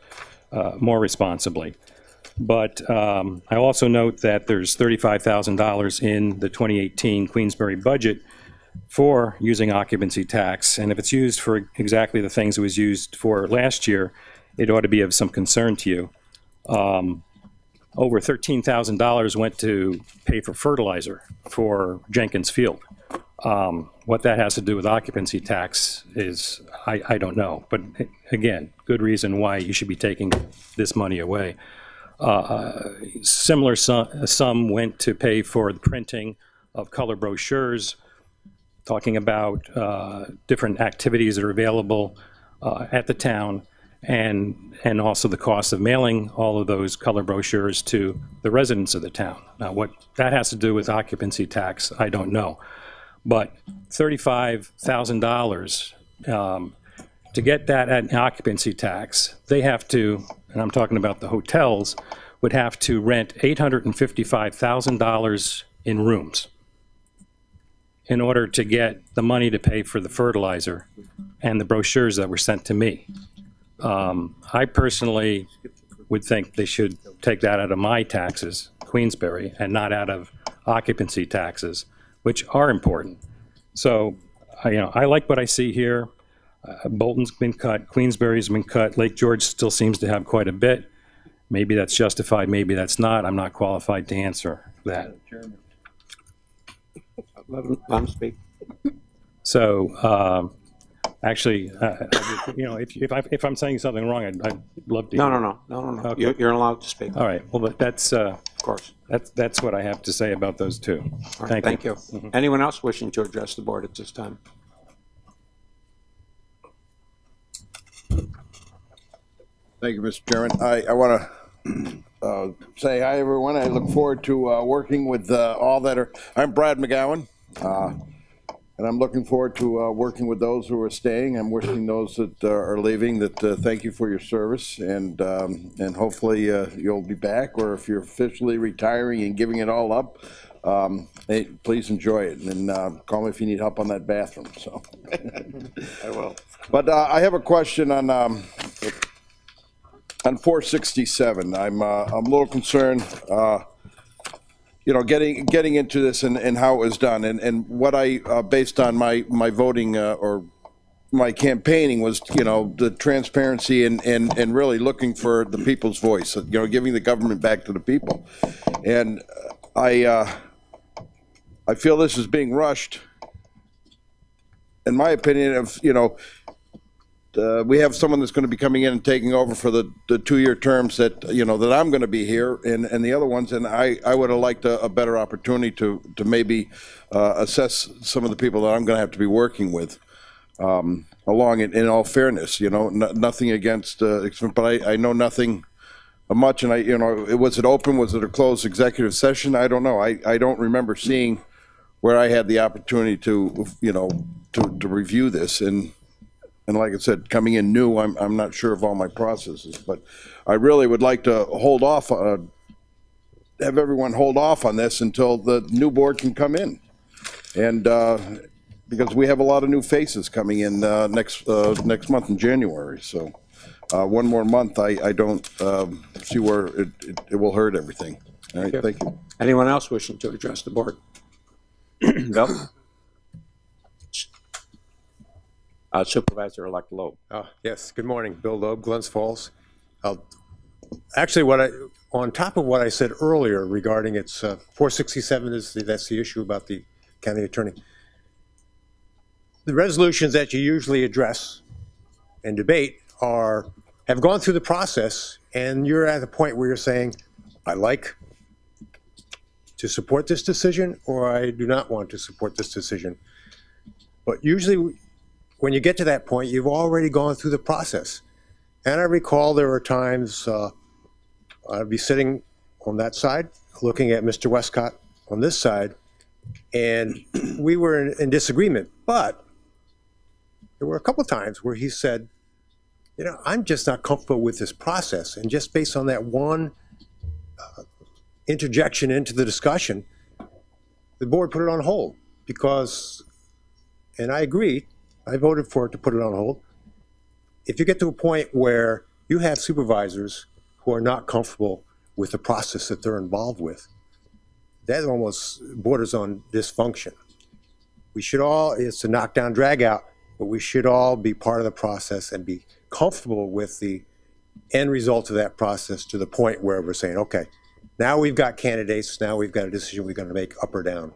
more responsibly. But I also note that there's $35,000 in the 2018 Queensbury budget for using occupancy tax, and if it's used for exactly the things it was used for last year, it ought to be of some concern to you. Over $13,000 went to pay for fertilizer for Jenkins Field. What that has to do with occupancy tax is, I don't know. But again, good reason why you should be taking this money away. Similar sum went to pay for the printing of color brochures, talking about different activities that are available at the town, and also the cost of mailing all of those color brochures to the residents of the town. Now, what that has to do with occupancy tax, I don't know. But $35,000, to get that at an occupancy tax, they have to, and I'm talking about the hotels, would have to rent $855,000 in rooms in order to get the money to pay for the fertilizer and the brochures that were sent to me. I personally would think they should take that out of my taxes, Queensbury, and not out of occupancy taxes, which are important. So, I like what I see here. Bolton's been cut, Queensbury's been cut, Lake George still seems to have quite a bit. Maybe that's justified, maybe that's not. I'm not qualified to answer that. Let him speak. So, actually, if I'm saying something wrong, I'd love to. No. Okay. You're allowed to speak. All right. Well, but that's Of course. that's what I have to say about those two. All right, thank you. Anyone else wishing to address the board at this time? Thank you, Mr. Chairman. I want to say hi, everyone. I look forward to working with all that are. I'm Brad McGowan, and I'm looking forward to working with those who are staying. I'm wishing those that are leaving that thank you for your service, and hopefully you'll be back. Or if you're officially retiring and giving it all up, hey, please enjoy it, and call me if you need help on that bathroom. So I will. But I have a question on 467, I'm a little concerned, getting into this and how it was done, and what I based on my voting or my campaigning was, the transparency and really looking for the people's voice, giving the government back to the people, and I feel this is being rushed. In my opinion, we have someone that's going to be coming in and taking over for the 2-year terms that that I'm going to be here, and the other ones, and I would have liked a better opportunity to maybe assess some of the people that I'm going to have to be working with along in all fairness, nothing against but I know nothing much, and was it open, was it a closed executive session? I don't know. I don't remember seeing where I had the opportunity to to review this, and like I said, coming in new, I'm not sure of all my processes, but I really would like to hold off, have everyone hold off on this until the new board can come in. And because we have a lot of new faces coming in next month in January. So one more month, I don't see where it will hurt everything. All right, thank you. Anyone else wishing to address the board? Bill? Supervisor-elect Loeb. Yes, good morning. Bill Loeb, Glens Falls. Actually, on top of what I said earlier regarding its 467, that's the issue about the county attorney. The resolutions that you usually address and debate have gone through the process, and you're at a point where you're saying, I like to support this decision, or I do not want to support this decision. But usually, when you get to that point, you've already gone through the process. And I recall there were times I'd be sitting on that side, looking at Mr. Westcott on this side, and we were in disagreement. But there were a couple of times where he said, you know, I'm just not comfortable with this process. And just based on that one interjection into the discussion, the board put it on hold because, and I agree, I voted for it to put it on hold. If you get to a point where you have supervisors who are not comfortable with the process that they're involved with, that almost borders on dysfunction. We should all, it's a knockdown, drag out, but we should all be part of the process and be comfortable with the end result of that process to the point where we're saying, okay, now we've got candidates, now we've got a decision we're going to make up or down.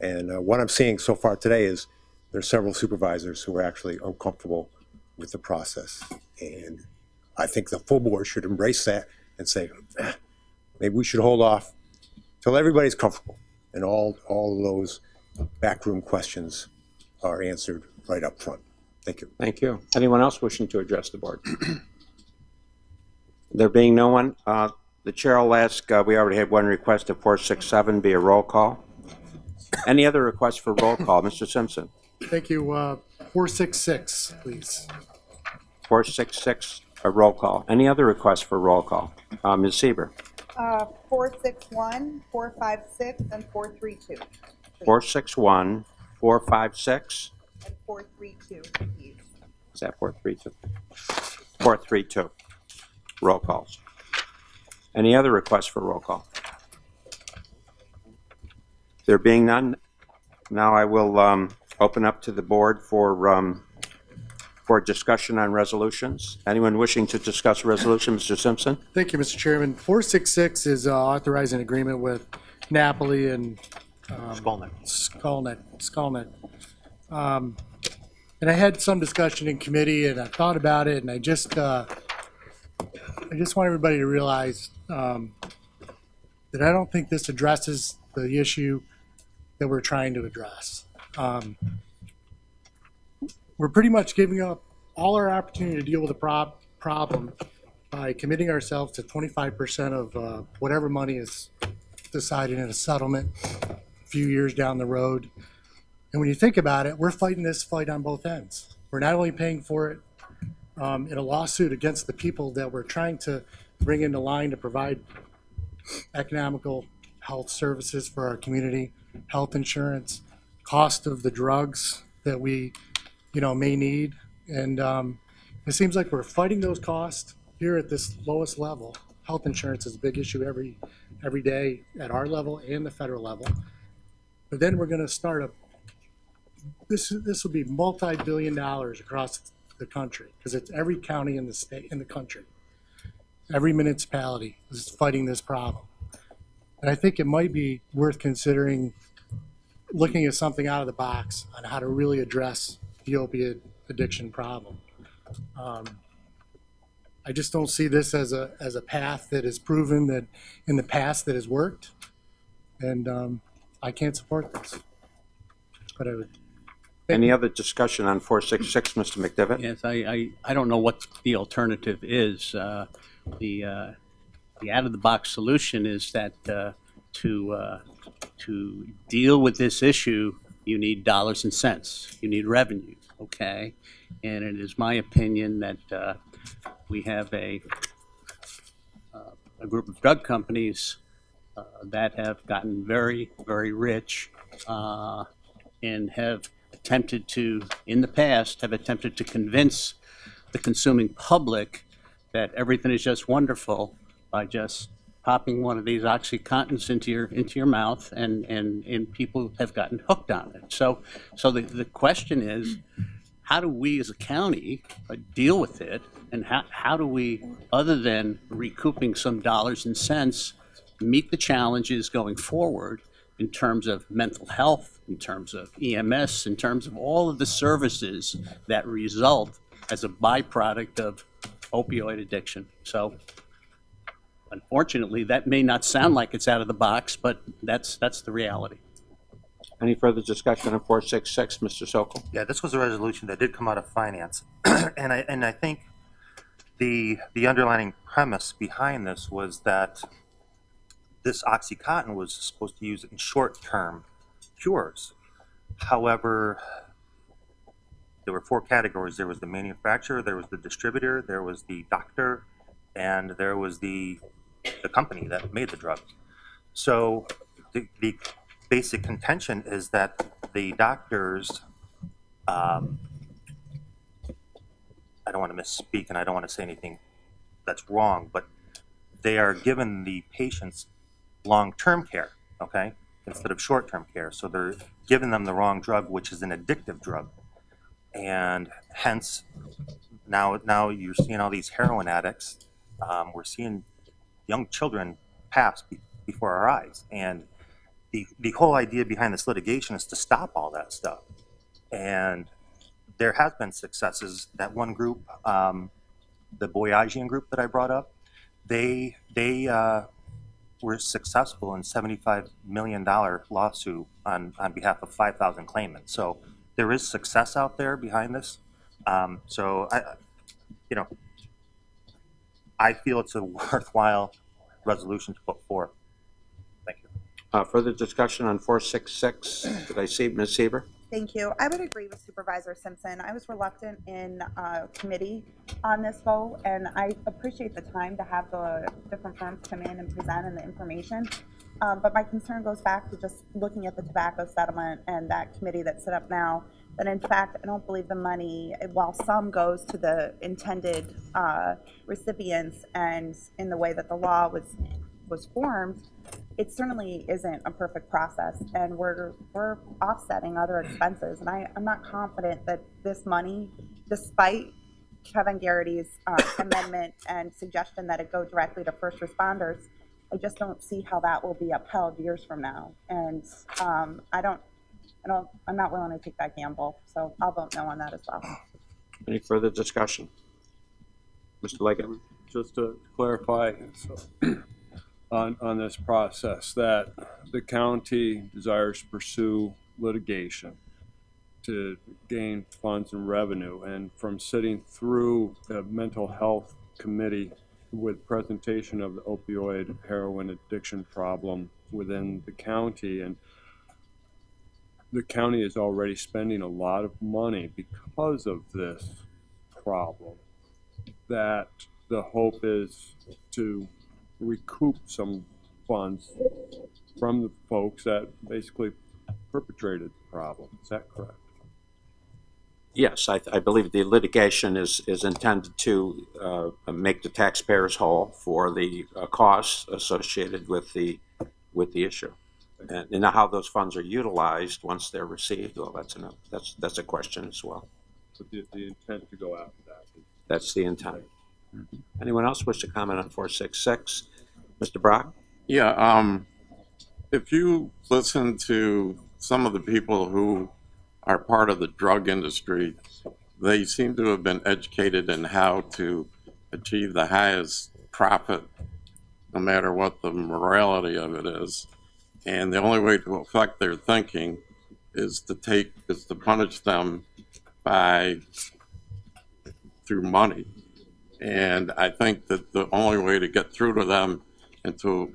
And what I'm seeing so far today is there's several supervisors who are actually uncomfortable with the process. And I think the full board should embrace that and say, maybe we should hold off till everybody's comfortable and all of those backroom questions are answered right up front. Thank you. Thank you. Anyone else wishing to address the board? There being no one, the chair will ask, we already had one request of 467 be a roll call. Any other requests for roll call? Mr. Simpson. Thank you. 466, please. 466, a roll call. Any other requests for roll call? Ms. Sieber. 461, 456, and 432. 461, 456. And 432, please. Is that 432? 432. Roll calls. Any other requests for roll call? There being none, now I will open up to the board for discussion on resolutions. Anyone wishing to discuss a resolution? Mr. Simpson? Thank you, Mr. Chairman. 466 is authorizing agreement with Napoli and Skolnick. And I had some discussion in committee, and I thought about it, and I just want everybody to realize that I don't think this addresses the issue that we're trying to address. We're pretty much giving up all our opportunity to deal with the problem by committing ourselves to 25% of whatever money is decided in a settlement a few years down the road. And when you think about it, we're fighting this fight on both ends. We're not only paying for it in a lawsuit against the people that we're trying to bring into line to provide economical health services for our community, health insurance, cost of the drugs that we, may need. And it seems like we're fighting those costs here at this lowest level. Health insurance is a big issue every day at our level and the federal level. But then we're going to start this will be multi-billion dollars across the country because it's every county in the state, in the country. Every municipality is fighting this problem. And I think it might be worth considering looking at something out of the box on how to really address the opioid addiction problem. I just don't see this as a path that is proven that in the past that has worked, and I can't support this. But I would. Any other discussion on 466, Mr. McDevitt? Yes, I don't know what the alternative is. The out-of-the-box solution is that to deal with this issue, you need dollars and cents. You need revenue, okay? And it is my opinion that we have a group of drug companies that have gotten very, very rich and have attempted to, in the past, have attempted to convince the consuming public that everything is just wonderful by just popping one of these OxyContins into your mouth, and people have gotten hooked on it. So the question is, how do we as a county deal with it, and how do we, other than recouping some dollars and cents, meet the challenges going forward in terms of mental health, in terms of EMS, in terms of all of the services that result as a byproduct of opioid addiction. So unfortunately, that may not sound like it's out of the box, but that's the reality. Any further discussion on 466, Mr. Sokol? Yeah, this was a resolution that did come out of finance. and I think the underlying premise behind this was that this OxyContin was supposed to use in short-term cures. However, there were 4 categories. There was the manufacturer, there was the distributor, there was the doctor, and there was the company that made the drug. So the basic contention is that the doctors, I don't want to misspeak and I don't want to say anything that's wrong, but they are giving the patients long-term care, okay, instead of short-term care. So they're giving them the wrong drug, which is an addictive drug. And hence, now you're seeing all these heroin addicts. We're seeing young children pass before our eyes. And the whole idea behind this litigation is to stop all that stuff. And there has been successes. That one group, the Boyajian group that I brought up, they were successful in $75 million lawsuit on behalf of 5,000 claimants. So there is success out there behind this. So I feel it's a worthwhile resolution to put forth. Thank you. Further discussion on 466? Did I see Ms. Seaver? Thank you. I would agree with Supervisor Simpson. I was reluctant in committee on this vote, and I appreciate the time to have the different firms come in and present and the information. But my concern goes back to just looking at the tobacco settlement and that committee that's set up now, that in fact, I don't believe the money, while some goes to the intended recipients and in the way that the law was formed, it certainly isn't a perfect process, and we're offsetting other expenses. And I'm not confident that this money, despite Kevin Garrity's amendment and suggestion that it go directly to first responders, I just don't see how that will be upheld years from now. And I'm not willing to take that gamble, so I'll vote no on that as well. Any further discussion? Mr. Leggett? Just to clarify on this process, that the county desires to pursue litigation to gain funds and revenue, and from sitting through the mental health committee with presentation of the opioid heroin addiction problem within the county, and the county is already spending a lot of money because of this problem, that the hope is to recoup some funds from the folks that basically perpetrated the problem. Is that correct? Yes, I believe the litigation is intended to make the taxpayers whole for the costs associated with the issue, and how those funds are utilized once they're received. Well, that's a question as well. But the intent to go after that. That's the intent. Anyone else wish to comment on 466? Mr. Brock? Yeah, if you listen to some of the people who are part of the drug industry, they seem to have been educated in how to achieve the highest profit, no matter what the morality of it is. And the only way to affect their thinking is to punish them through money. And I think that the only way to get through to them and to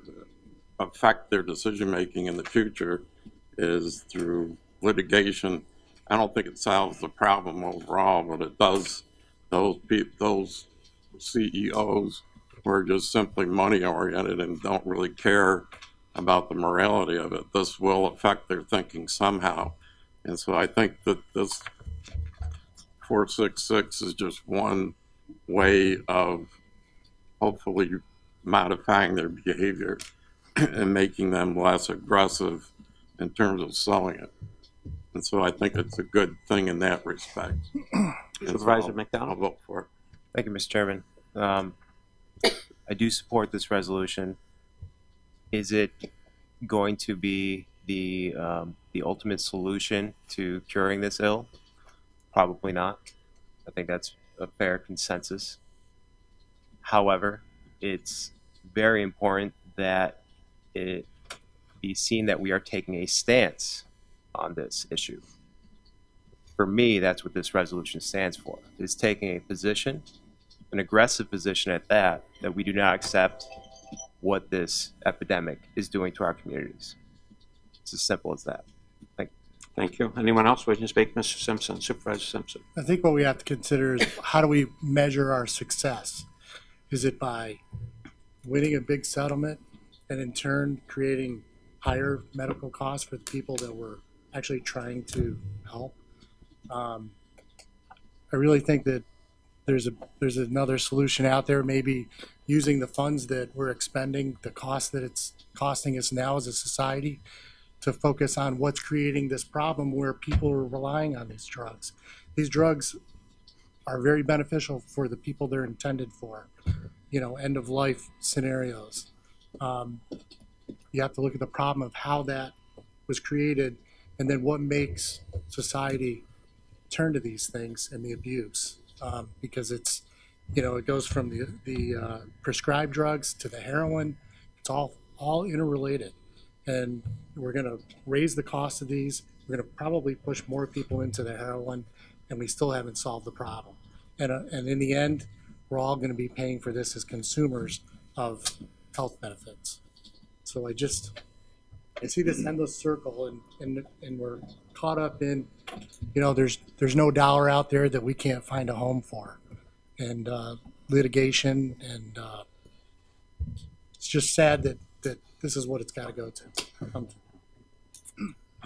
affect their decision-making in the future is through litigation. I don't think it solves the problem overall, but it does those CEOs who are just simply money-oriented and don't really care about the morality of it. This will affect their thinking somehow. And so I think that this 466 is just one way of hopefully modifying their behavior and making them less aggressive in terms of selling it. And so I think it's a good thing in that respect. Supervisor McDonald? I'll vote for it. Thank you, Mr. Chairman. I do support this resolution. Is it going to be the ultimate solution to curing this ill? Probably not. I think that's a fair consensus. However, it's very important that it be seen that we are taking a stance on this issue. For me, that's what this resolution stands for, is taking a position, an aggressive position at that we do not accept what this epidemic is doing to our communities. It's as simple as that. Thank you. Anyone else wishing to speak? Mr. Simpson, Supervisor Simpson. I think what we have to consider is how do we measure our success? Is it by winning a big settlement and in turn creating higher medical costs for the people that we're actually trying to help? I really think that there's another solution out there, maybe using the funds that we're expending, the cost that it's costing us now as a society, to focus on what's creating this problem where people are relying on these drugs. These drugs are very beneficial for the people they're intended for, end of life scenarios. You have to look at the problem of how that was created and then what makes society turn to these things and the abuse. Because it's, it goes from the prescribed drugs to the heroin. It's all interrelated. And we're going to raise the cost of these. We're going to probably push more people into the heroin, and we still haven't solved the problem. And in the end, we're all going to be paying for this as consumers of health benefits. So I see this endless circle, and we're caught up in, there's no dollar out there that we can't find a home for, and litigation, and it's just sad that this is what it's got to go to.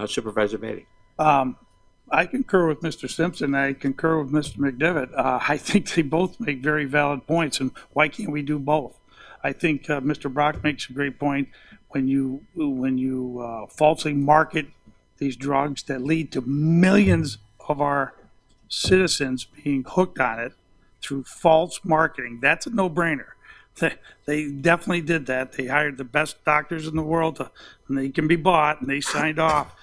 Supervisor Beatty. I concur with Mr. Simpson. I concur with Mr. McDevitt. I think they both make very valid points, and why can't we do both? I think Mr. Brock makes a great point. When you falsely market these drugs that lead to millions of our citizens being hooked on it through false marketing, that's a no-brainer. They definitely did that. They hired the best doctors in the world, and they can be bought, and they signed off.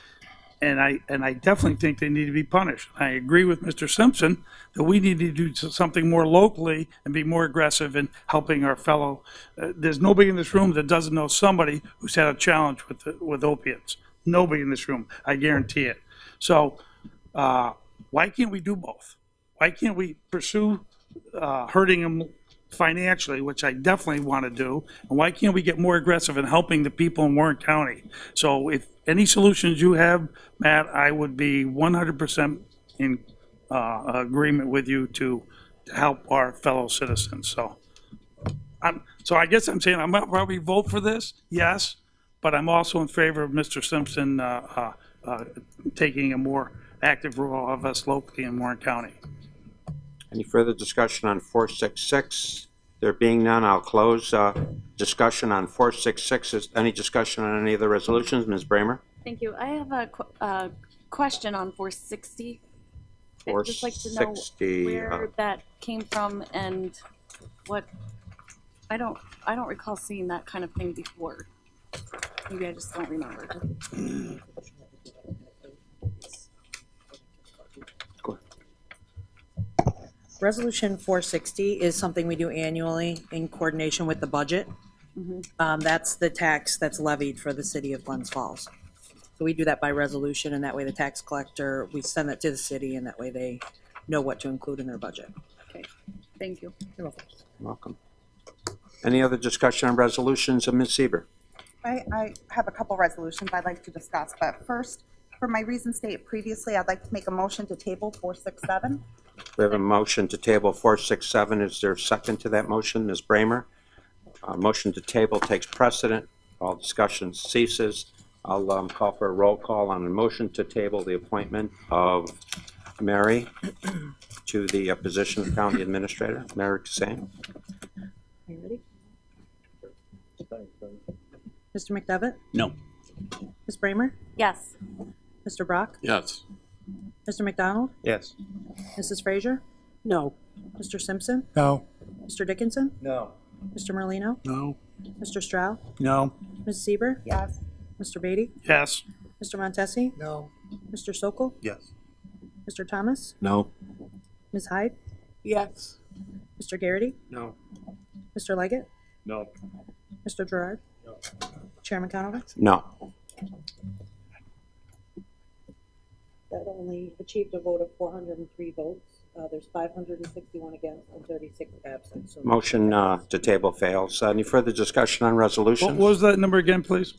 And I definitely think they need to be punished. I agree with Mr. Simpson that we need to do something more locally and be more aggressive in helping our fellow. There's nobody in this room that doesn't know somebody who's had a challenge with opiates. Nobody in this room, I guarantee it. So why can't we do both? Why can't we pursue hurting them financially, which I definitely want to do, and why can't we get more aggressive in helping the people in Warren County? So if any solutions you have, Matt, I would be 100% in agreement with you to help our fellow citizens. So I guess I'm saying I'm not probably vote for this, yes, but I'm also in favor of Mr. Simpson taking a more active role of us locally in Warren County. Any further discussion on 466? There being none, I'll close discussion on 466. Is any discussion on any of the resolutions? Ms. Bramer? Thank you. I have a question on 460. I'd just like to know where that came from and what. I don't recall seeing that kind of thing before. Maybe I just don't remember. Resolution 460 is something we do annually in coordination with the budget. That's the tax that's levied for the city of Glens Falls. So we do that by resolution, and that way the tax collector, we send that to the city, and that way they know what to include in their budget. Okay, thank you. You're Welcome. Any other discussion on resolutions of Ms. Sieber? I have a couple resolutions I'd like to discuss, but first, for my reasons stated previously, I'd like to make a motion to table 467. We have a motion to table 467. Is there a second to that motion? Ms. Bramer? Motion to table takes precedent. All discussion ceases. I'll call for a roll call on a motion to table the appointment of Mary to the position of County Administrator. Mary Kassam. Are you ready? Mr. McDevitt? No. Ms. Bramer? Yes. Mr. Brock? Yes. Mr. McDonald? Yes. Mrs. Frazier? No. Mr. Simpson? No. Mr. Dickinson? No. Mr. Merlino? No. Mr. Stroud? No. Ms. Sieber? Yes. Mr. Beatty? Yes. Mr. Montesi? No. Mr. Sokol? Yes. Mr. Thomas? No. Ms. Hyde? Yes. Mr. Garrity? No. Mr. Leggett? No. Mr. Gerard? No. Chairman Conovich? No. That only achieved a vote of 403 votes. There's 561 against and 36 absent. So Motion to table fails. Any further discussion on What resolutions? was that number again, please?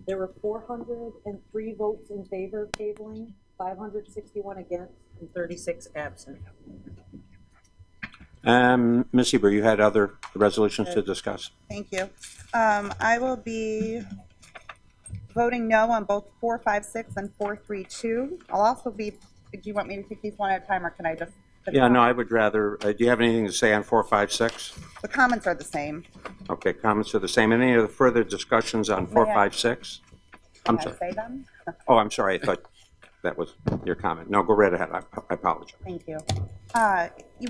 there were 403 votes in favor of tabling, 561 against, and 36 absent. Ms. Eber, you had other resolutions to discuss? Thank you. I will be voting no on both 456 and 432. I'll also be, do you want me to take these one at a time, or can I just? Yeah, no, I would rather, do you have anything to say on 456? The comments are the same. Okay, comments are the same. Any other further discussions on 456? I'm Can I sorry. say them? Oh, I'm sorry. I thought that was your comment. No, go right ahead. I apologize. Thank you.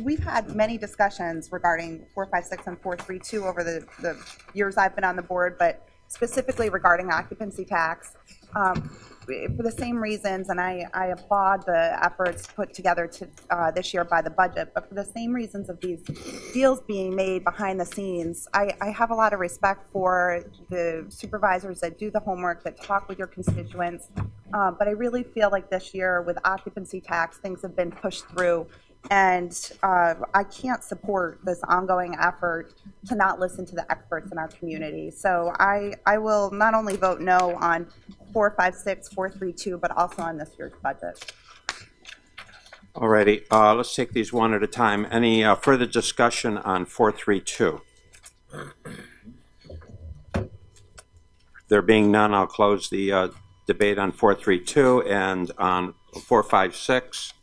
We've had many discussions regarding 456 and 432 over the years I've been on the board, but specifically regarding occupancy tax. For the same reasons, and I applaud the efforts put together this year by the budget, but for the same reasons of these deals being made behind the scenes, I have a lot of respect for the supervisors that do the homework, that talk with your constituents, but I really feel like this year with occupancy tax, things have been pushed through, and I can't support this ongoing effort to not listen to the experts in our community. So I will not only vote no on 456, 432, but also on this year's budget. All righty. Let's take these one at a time. Any further discussion on 432? There being none, I'll close the debate on 432 and on 456.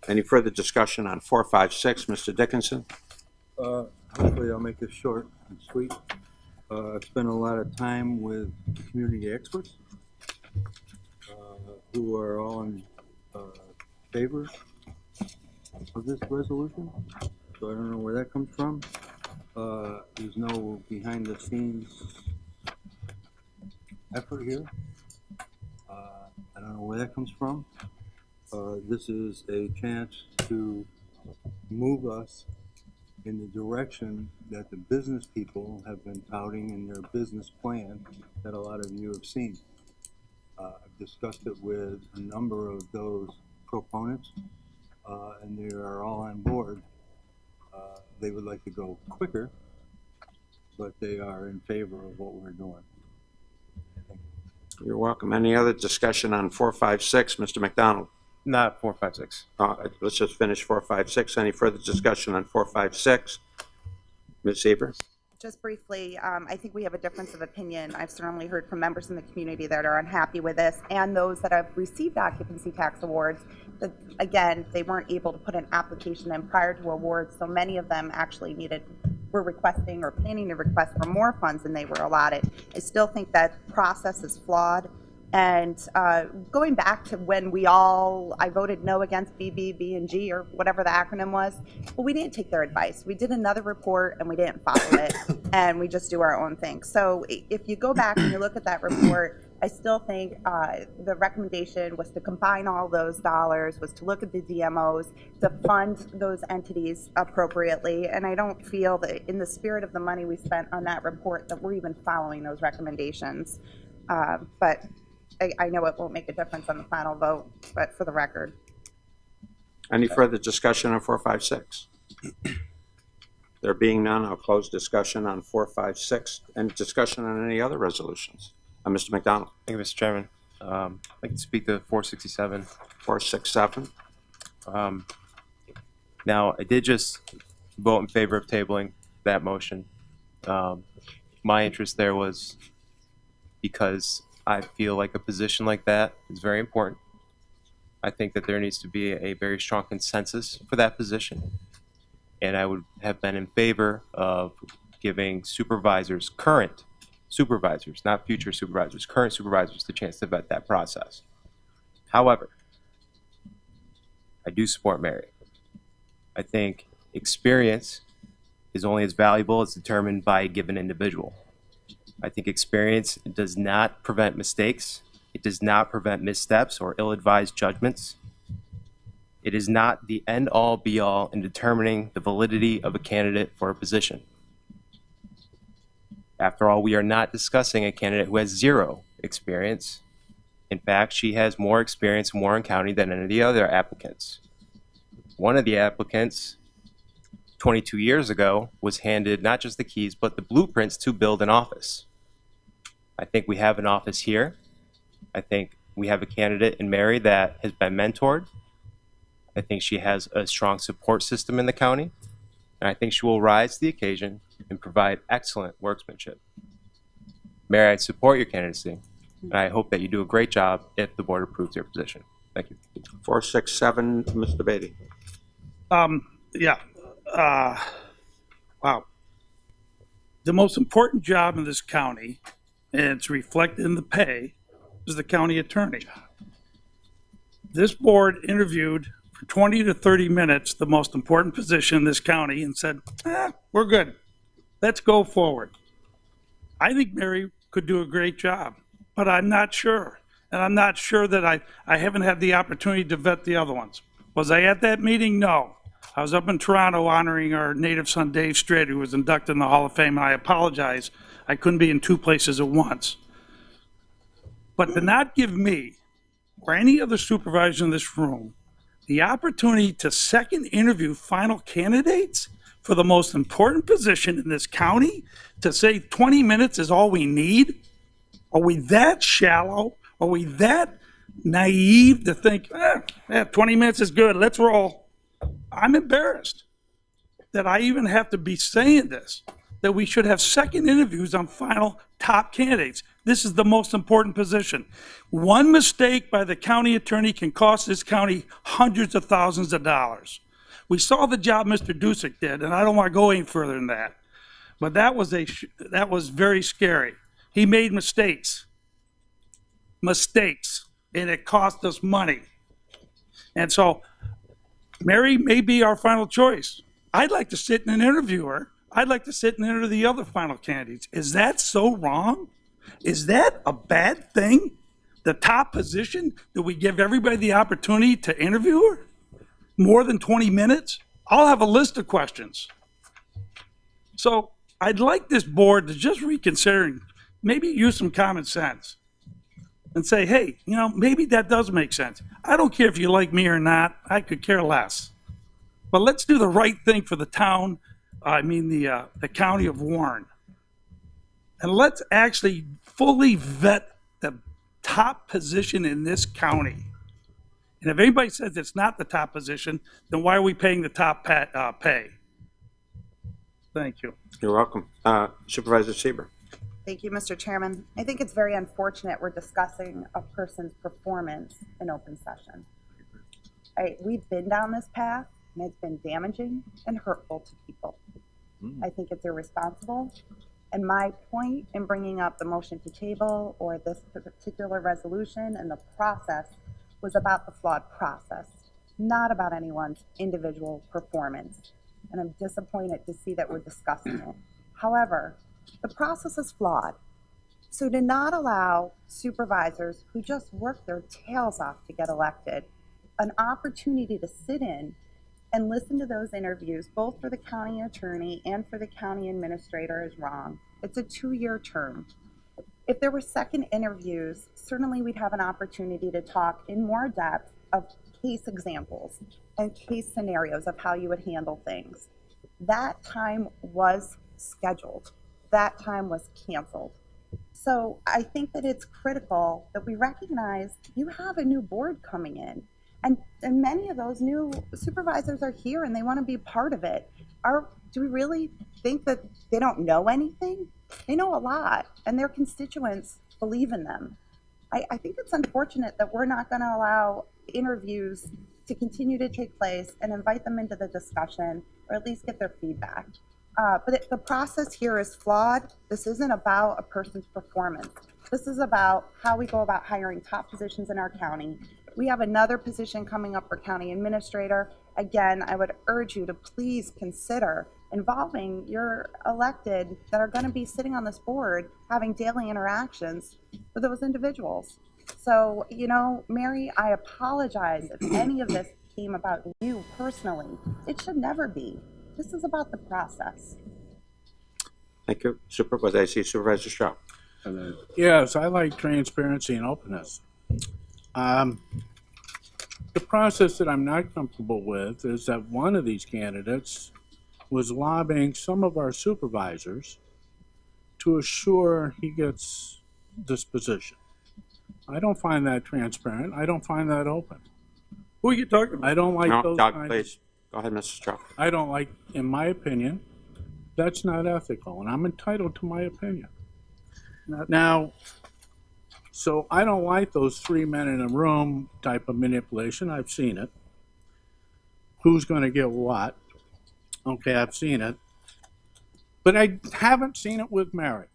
Any further discussion on 456? Mr. Dickinson? Hopefully I'll make this short and sweet. I've spent a lot of time with community experts who are all in favor of this resolution. So I don't know where that comes from. There's no behind the scenes effort here. I don't know where that comes from. This is a chance to move us in the direction that the business people have been touting in their business plan that a lot of you have seen. I've discussed it with a number of those proponents, and they are all on board. They would like to go quicker, but they are in favor of what we're doing. You're welcome. Any other discussion on 456? Mr. McDonald? Not 456. Let's just finish 456. Any further discussion on 456? Ms. Eber? Just briefly, I think we have a difference of opinion. I've certainly heard from members in the community that are unhappy with this, and those that have received occupancy tax awards that, again, they weren't able to put an application in prior to awards, so many of them actually were requesting or planning to request for more funds than they were allotted. I still think that process is flawed. And going back to when I voted no against BB, B, and G, or whatever the acronym was, well, we didn't take their advice. We did another report and we didn't follow it, and we just do our own thing. So if you go back and you look at that report, I still think the recommendation was to combine all those dollars, was to look at the DMOs, to fund those entities appropriately, and I don't feel that in the spirit of the money we spent on that report that we're even following those recommendations. But I know it won't make a difference on the final vote, but for the record. Any further discussion on 456? There being none, I'll close discussion on 456. And discussion on any other resolutions? Mr. McDonald? Thank you, Mr. Chairman. I'd like to speak to 467. 467. Now, I did just vote in favor of tabling that motion. My interest there was because I feel like a position like that is very important. I think that there needs to be a very strong consensus for that position. And I would have been in favor of giving supervisors, current supervisors, not future supervisors, current supervisors, the chance to vet that process. However, I do support Mary. I think experience is only as valuable as determined by a given individual. I think experience does not prevent mistakes. It does not prevent missteps or ill-advised judgments. It is not the end-all, be-all in determining the validity of a candidate for a position. After all, we are not discussing a candidate who has zero experience. In fact, she has more experience in Warren County than any of the other applicants. One of the applicants 22 years ago was handed not just the keys, but the blueprints to build an office. I think we have an office here. I think we have a candidate in Mary that has been mentored. I think she has a strong support system in the county. And I think she will rise to the occasion and provide excellent workmanship. Mary, I support your candidacy, and I hope that you do a great job if the board approves your position. Thank you. 467, Mr. Beatty. Yeah. Wow. The most important job in this county, and it's reflected in the pay, is the county attorney. This board interviewed for 20 to 30 minutes the most important position in this county and said, we're good. Let's go forward. I think Mary could do a great job, but I'm not sure. And I'm not sure that I haven't had the opportunity to vet the other ones. Was I at that meeting? No. I was up in Toronto honoring our native son, Dave Strait, who was inducted in the Hall of Fame, and I apologize. I couldn't be in two places at once. But to not give me or any other supervisor in this room the opportunity to second interview final candidates for the most important position in this county, to say 20 minutes is all we need? Are we that shallow? Are we that naive to think, 20 minutes is good, let's roll? I'm embarrassed that I even have to be saying this, that we should have second interviews on final top candidates. This is the most important position. One mistake by the county attorney can cost this county hundreds of thousands of dollars. We saw the job Mr. Dusick did, and I don't want to go any further than that. But that was very scary. He made mistakes, and it cost us money. And so Mary may be our final choice. I'd like to sit and interview her. I'd like to sit and interview the other final candidates. Is that so wrong? Is that a bad thing? The top position, that we give everybody the opportunity to interview her? More than 20 minutes? I'll have a list of questions. So I'd like this board to just reconsider and maybe use some common sense and say, hey, maybe that does make sense. I don't care if you like me or not. I could care less. But let's do the right thing for the town, the county of Warren. And let's actually fully vet the top position in this county. And if anybody says it's not the top position, then why are we paying the top pay? Thank you. You're welcome. Supervisor Sieber. Thank you, Mr. Chairman. I think it's very unfortunate we're discussing a person's performance in open session. We've been down this path, and it's been damaging and hurtful to people. I think it's irresponsible. And my point in bringing up the motion to table or this particular resolution and the process was about the flawed process, not about anyone's individual performance. And I'm disappointed to see that we're discussing it. However, the process is flawed. So to not allow supervisors who just work their tails off to get elected an opportunity to sit in and listen to those interviews, both for the county attorney and for the county administrator, is wrong. It's a 2-year term. If there were second interviews, certainly we'd have an opportunity to talk in more depth of case examples and case scenarios of how you would handle things. That time was scheduled. That time was canceled. So I think that it's critical that we recognize you have a new board coming in. And many of those new supervisors are here and they want to be part of it. Do we really think that they don't know anything? They know a lot, and their constituents believe in them. I think it's unfortunate that we're not going to allow interviews to continue to take place and invite them into the discussion, or at least get their feedback. But the process here is flawed. This isn't about a person's performance. This is about how we go about hiring top positions in our county. We have another position coming up for county administrator. Again, I would urge you to please consider involving your elected that are going to be sitting on this board, having daily interactions with those individuals. So, Mary, I apologize if any of this came about you personally. It should never be. This is about the process. Thank you. Supervisor, I see Supervisor Shaw. Yes, I like transparency and openness. The process that I'm not comfortable with is that one of these candidates was lobbying some of our supervisors to assure he gets this position. I don't find that transparent. I don't find that open. Who are you talking about? I don't like No, those Doug, kinds please. Go ahead, Mr. Stroh. I don't like, in my opinion, that's not ethical, and I'm entitled to my opinion. Now, so I don't like those 3 men in a room type of manipulation. I've seen it. Who's going to get what? Okay, I've seen it. But I haven't seen it with Mary.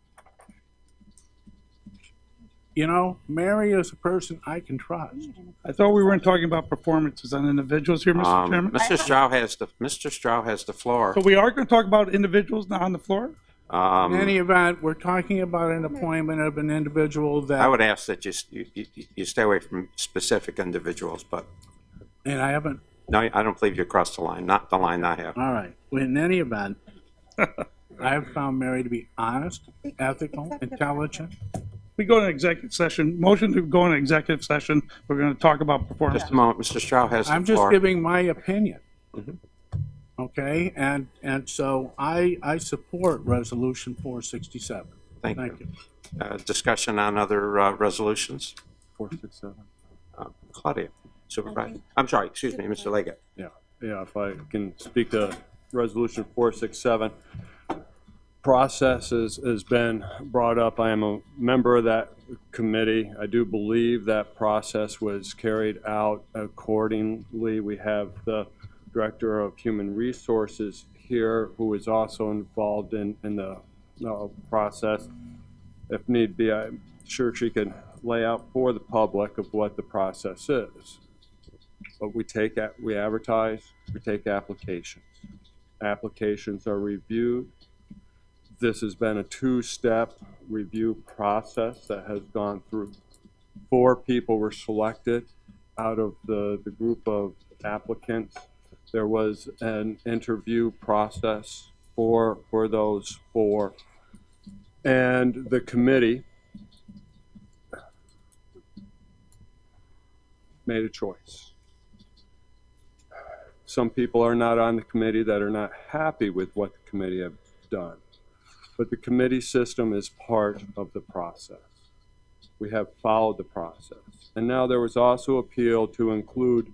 You know, Mary is a person I can trust. I thought we weren't talking about performances on individuals here, Mr. Chairman. Mr. Stroh has the floor. So we are going to talk about individuals now on the floor? In any event, we're talking about an appointment of an individual that... I would ask that you stay away from specific individuals, but... And I haven't... No, I don't believe you crossed the line, not the line I have. All right. Well, in any event, I have found Mary to be honest, ethical, intelligent. We go to executive session. Motion to go into executive session. We're going to talk about performance. Just a moment, Mr. Stroh has the I'm floor. just giving my opinion. Mhm. Okay? And so I support Resolution 467. Thank Thank you. Discussion on other resolutions? 467. Claudia, Supervisor. I'm sorry, excuse me, Mr. Leggett. Yeah, if I can speak to Resolution 467. Process has been brought up. I am a member of that committee. I do believe that process was carried out accordingly. We have the Director of Human Resources here who is also involved in the process. If need be, I'm sure she can lay out for the public of what the process is. But we advertise, we take applications. Applications are reviewed. This has been a two-step review process that has gone through. 4 people were selected out of the group of applicants. There was an interview process for those 4. And the committee made a choice. Some people are not on the committee that are not happy with what the committee have done. But the committee system is part of the process. We have followed the process. And now there was also appeal to include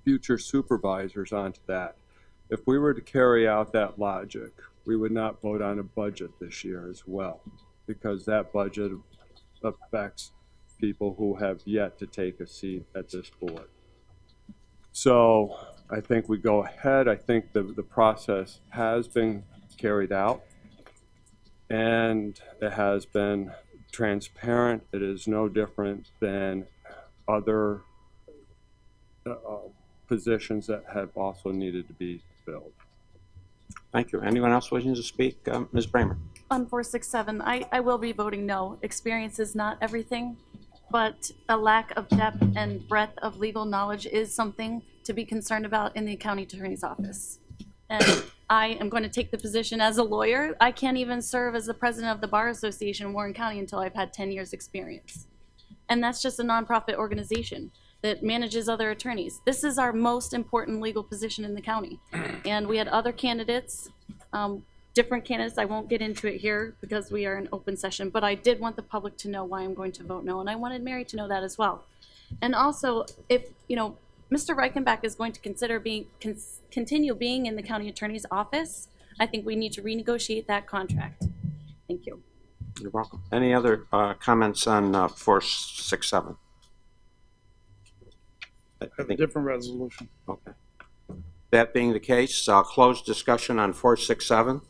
future supervisors onto that. If we were to carry out that logic, we would not vote on a budget this year as well, because that budget affects people who have yet to take a seat at this board. So I think we go ahead. I think the process has been carried out. And it has been transparent. It is no different than other positions that have also needed to be filled. Thank you. Anyone else wishing to speak? Ms. Bramer. On 467, I will be voting no. Experience is not everything, but a lack of depth and breadth of legal knowledge is something to be concerned about in the county attorney's office. And I am going to take the position as a lawyer. I can't even serve as the president of the Bar Association in Warren County until I've had 10 years experience. And that's just a nonprofit organization that manages other attorneys. This is our most important legal position in the county. And we had other candidates, different candidates. I won't get into it here because we are in open session, but I did want the public to know why I'm going to vote no, and I wanted Mary to know that as well. And also, if, Mr. Reichenbach is going to consider continue being in the county attorney's office, I think we need to renegotiate that contract. Thank you. You're welcome. Any other comments on 467? I have a different resolution. Okay. That being the case, close discussion on 467.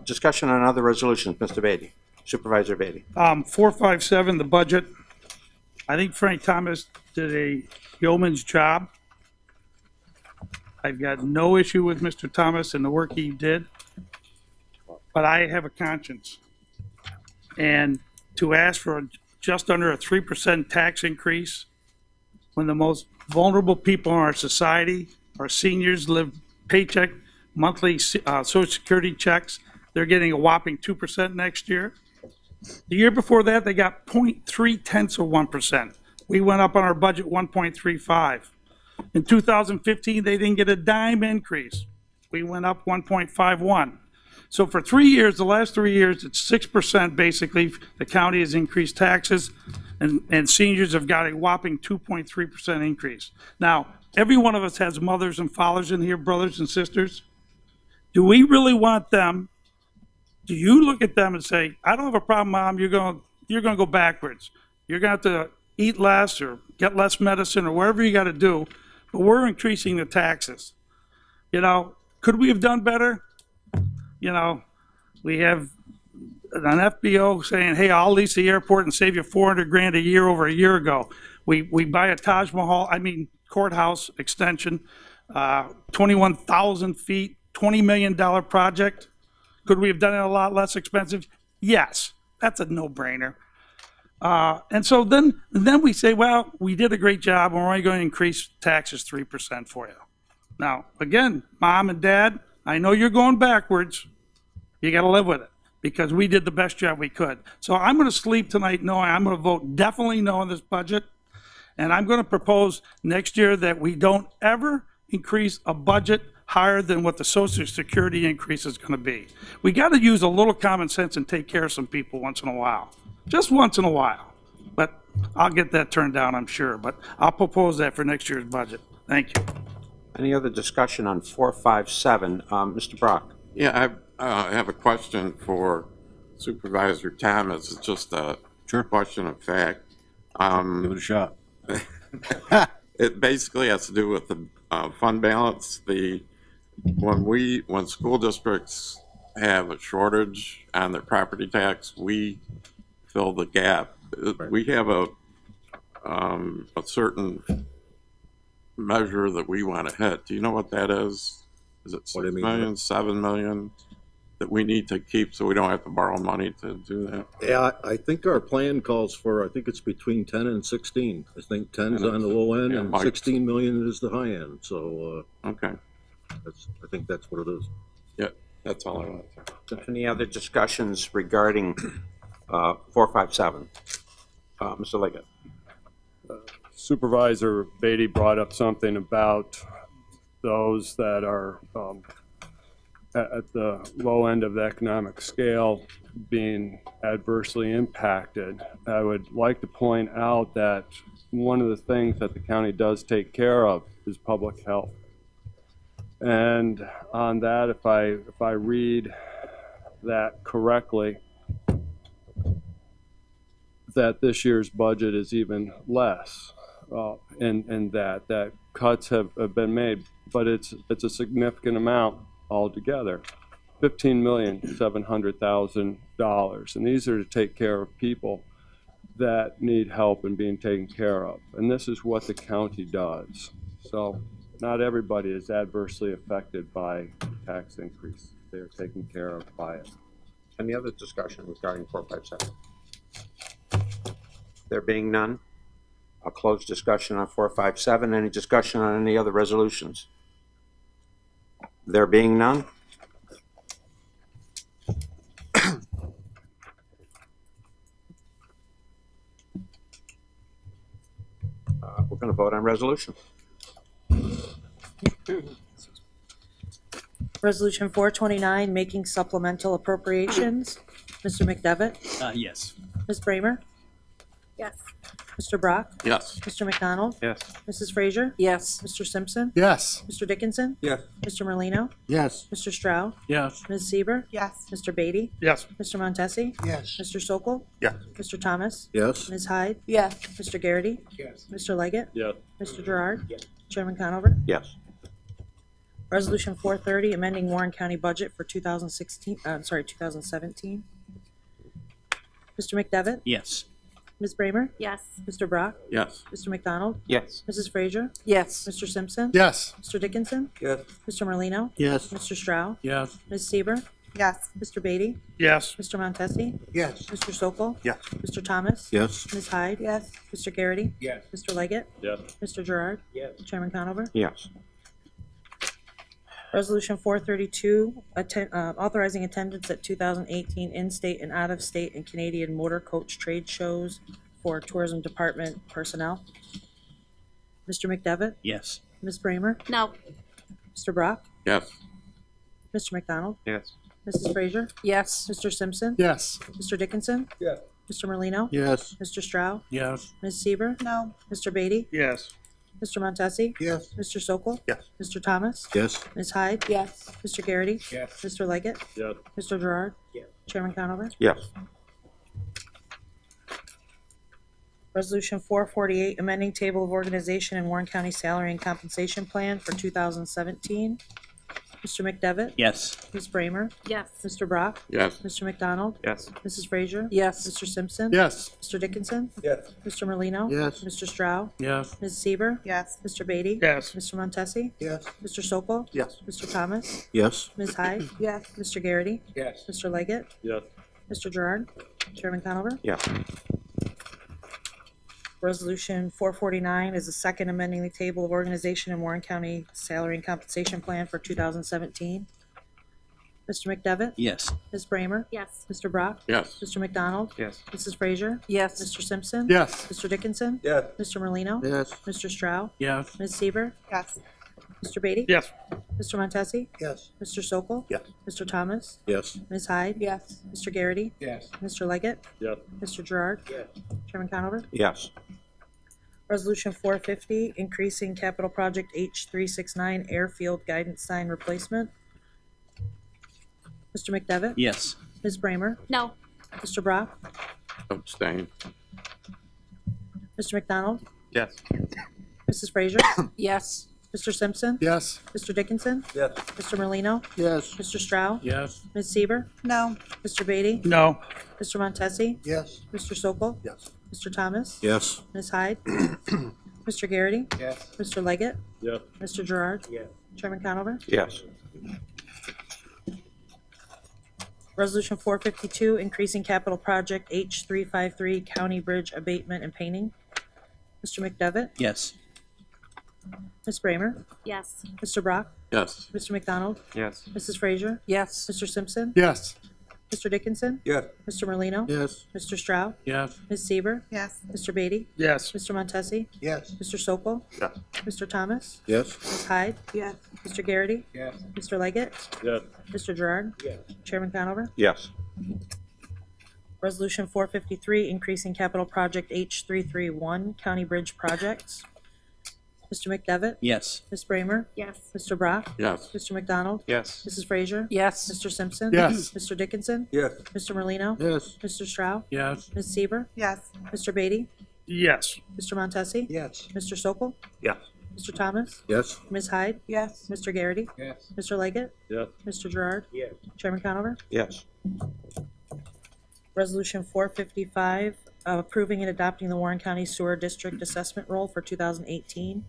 Discussion on other resolutions, Mr. Beatty. Supervisor Beatty. 457, the budget. I think Frank Thomas did a yeoman's job. I've got no issue with Mr. Thomas and the work he did, but I have a conscience. And to ask for just under a 3% tax increase when the most vulnerable people in our society, our seniors, live paycheck, monthly Social Security checks, they're getting a whopping 2% next year. The year before that, they got 0.3%. We went up on our budget 1.35. In 2015, they didn't get a dime increase. We went up 1.51. So for 3 years, the last 3 years, it's 6% basically. The county has increased taxes, and seniors have got a whopping 2.3% increase. Now, every one of us has mothers and fathers in here, brothers and sisters. Do we really want them? Do you look at them and say, I don't have a problem, Mom, you're going to go backwards. You're going to have to eat less or get less medicine or whatever you got to do, but we're increasing the taxes. You know, could we have done better? You know, we have an FBO saying, hey, I'll lease the airport and save you $400,000 a year over a year ago. We buy a courthouse extension, 21,000 feet, $20 million project. Could we have done it a lot less expensive? Yes, that's a no-brainer. And so then we say, well, we did a great job, and we're only going to increase taxes 3% for you. Now, again, Mom and Dad, I know you're going backwards. You got to live with it because we did the best job we could. So I'm going to sleep tonight knowing I'm going to vote definitely no on this budget, and I'm going to propose next year that we don't ever increase a budget higher than what the Social Security increase is going to be. We got to use a little common sense and take care of some people once in a while, just once in a while. But I'll get that turned down, I'm sure. But I'll propose that for next year's budget. Thank you. Any other discussion on 457? Mr. Brock? Yeah, I have a question for Supervisor Thomas. It's just a question of fact. Give it a shot. It basically has to do with the fund balance. When school districts have a shortage on their property tax, we fill the gap. Right. We have a certain measure that we want to hit. Do you know what that is? Is it 6 million, 7 million that we need to keep so we don't have to borrow money to do that? Yeah, I think our plan calls for, I think it's between 10 and 16. I think 10 is on the low end and 16 million is the high end. So, okay. I think that's what it is. Yeah, that's all I want. Any other discussions regarding 457? Mr. Leggett. Supervisor Beatty brought up something about those that are at the low end of the economic scale being adversely impacted. I would like to point out that one of the things that the county does take care of is public health. And on that, if I read that correctly, that this year's budget is even less, and that cuts have been made, but it's a significant amount altogether, $15,700,000, and these are to take care of people that need help and being taken care of, and this is what the county does. So not everybody is adversely affected by tax increase. They are taken care of by it. Any other discussion regarding 457? There being none, I'll close discussion on 457. Any discussion on any other resolutions? There being none, we're going to vote on resolution. Resolution 429, making supplemental appropriations. Mr. McDevitt? Yes. Ms. Bramer? Yes. Mr. Brock? Yes. Mr. McDonald? Yes. Mrs. Frazier? Yes. Mr. Simpson? Yes. Mr. Dickinson? Yes. Mr. Merlino? Yes. Mr. Stroud? Yes. Ms. Seaver? Yes. Mr. Beatty? Yes. Mr. Montesi? Yes. Mr. Sokol? Yes. Mr. Thomas? Yes. Ms. Hyde? Yes. Mr. Garrity? Yes. Mr. Leggett? Yes. Mr. Gerard? Yes. Chairman Conover? Yes. Resolution 430, amending Warren County budget for 2017. Mr. McDevitt? Yes. Ms. Bramer? Yes. Mr. Brock? Yes. Mr. McDonald? Yes. Mrs. Frazier? Yes. Mr. Simpson? Yes. Mr. Dickinson? Yes. Mr. Merlino? Yes. Mr. Stroud? Yes. Ms. Seaver? Yes. Mr. Beatty? Yes. Mr. Montesi? Yes. Mr. Sokol? Yes. Mr. Thomas? Yes. Ms. Hyde? Yes. Mr. Garrity? Yes. Mr. Leggett? Yes. Mr. Gerard? Yes. Chairman Conover? Yes. Resolution 432, authorizing attendance at 2018 in-state and out-of-state and Canadian motor coach trade shows for Tourism Department personnel. Mr. McDevitt? Yes. Ms. Bramer? No. Mr. Brock? Yes. Mr. McDonald? Yes. Mrs. Frazier? Yes. Mr. Simpson? Yes. Mr. Dickinson? Yes. Mr. Merlino? Yes. Mr. Stroud? Yes. Ms. Seaver? No. Mr. Beatty? Yes. Mr. Montesi? Yes. Mr. Sokol? Yes. Mr. Thomas? Yes. Ms. Hyde? Yes. Mr. Garrity? Yes. Mr. Leggett? Yes. Mr. Gerard? Yes. Chairman Conover? Yes. Resolution 448, amending table of organization and Warren County salary and compensation plan for 2017. Mr. McDevitt? Yes. Ms. Bramer? Yes. Mr. Brock? Yes. Mr. McDonald? Yes. Mrs. Frazier? Yes. Mr. Simpson? Yes. Mr. Dickinson? Yes. Mr. Merlino? Yes. Mr. Stroud? Yes. Ms. Seaver? Yes. Mr. Beatty? Yes. Mr. Montesi? Yes. Mr. Sokol? Yes. Mr. Thomas? Yes. Ms. Hyde? Yes. Mr. Garrity? Yes. Mr. Leggett? Yes. Mr. Gerard? Chairman Conover? Yes. Resolution 449 is the second amending the table of organization in Warren County salary and compensation plan for 2017. Mr. McDevitt? Yes. Ms. Bramer? Yes. Mr. Brock? Yes. Mr. McDonald? Yes. Mrs. Frazier? Yes. Mr. Simpson? Yes. Mr. Dickinson? Yes. Mr. Merlino? Yes. Mr. Stroud? Yes. Ms. Seaver? Yes. Mr. Beatty? Yes. Mr. Montesi? Yes. Mr. Sokol? Yes. Mr. Thomas? Yes. Ms. Hyde? Yes. Mr. Garrity? Yes. Mr. Leggett? Yes. Mr. Gerard? Yes. Chairman Conover? Yes. Resolution 450, increasing capital project H369 airfield guidance sign replacement. Mr. McDevitt? Yes. Ms. Bramer? No. Mr. Brock? Abstain. Mr. McDonald? Yes. Mrs. Frazier? Yes. Mr. Simpson? Yes. Mr. Dickinson? Yes. Mr. Merlino? Yes. Mr. Stroud? Yes. Ms. Seaver? No. Mr. Beatty? No. Mr. Montesi? Yes. Mr. Sokol? Yes. Mr. Thomas? Yes. Ms. Hyde? Mr. Garrity? Yes. Mr. Leggett? Yes. Mr. Gerard? Yes. Chairman Conover? Yes. Resolution 452, increasing capital project H353 County Bridge abatement and painting. Mr. McDevitt? Yes. Ms. Bramer? Yes. Mr. Brock? Yes. Mr. McDonald? Yes. Mrs. Frazier? Yes. Mr. Simpson? Yes. Mr. Dickinson? Yes. Mr. Merlino? Yes. Mr. Stroud? Yes. Ms. Seaver? Yes. Mr. Beatty? Yes. Mr. Montesi? Yes. Mr. Sokol? Yes. Mr. Thomas? Yes. Ms. Hyde? Yes. Mr. Garrity? Yes. Mr. Leggett? Yes. Mr. Gerard? Yes. Chairman Conover? Yes. Resolution 453, increasing capital project H331 County Bridge projects. Mr. McDevitt? Yes. Ms. Bramer? Yes. Mr. Brock? Yes. Mr. McDonald? Yes. Mrs. Frazier? Yes. Mr. Simpson? Yes. Mr. Dickinson? Yes. Mr. Merlino? Yes. Mr. Stroud? Yes. Ms. Seaver? Yes. Mr. Beatty? Yes. Mr. Montesi? Yes. Mr. Sokol? Yes. Mr. Thomas? Yes. Ms. Hyde? Yes. Mr. Garrity? Yes. Mr. Leggett? Yes. Mr. Gerard? Yes. Chairman Conover? Yes. Resolution 455, approving and adopting the Warren County Sewer District Assessment Roll for 2018.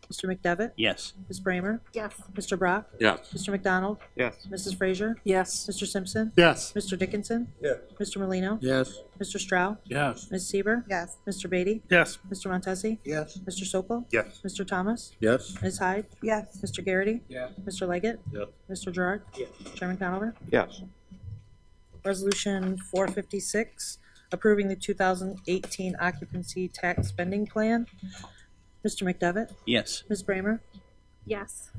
Mr. McDevitt? Yes. Ms. Bramer? Yes. Mr. Brock? Yes. Mr. McDonald? Yes. Mrs. Frazier? Yes. Mr. Simpson? Yes. Mr. Dickinson? Yes. Mr. Merlino? Yes. Mr. Stroud? Yes. Ms. Seaver? Yes. Mr. Beatty? Yes. Mr. Montesi? Yes. Mr. Sokol? Yes. Mr. Thomas? Yes. Ms. Hyde? Yes. Mr. Garrity? Yes. Mr. Leggett? Yes. Mr. Gerard? Yes. Chairman Conover? Yes. Resolution 456, approving the 2018 occupancy tax spending plan. Mr. McDevitt? Yes. Ms. Bramer? Yes.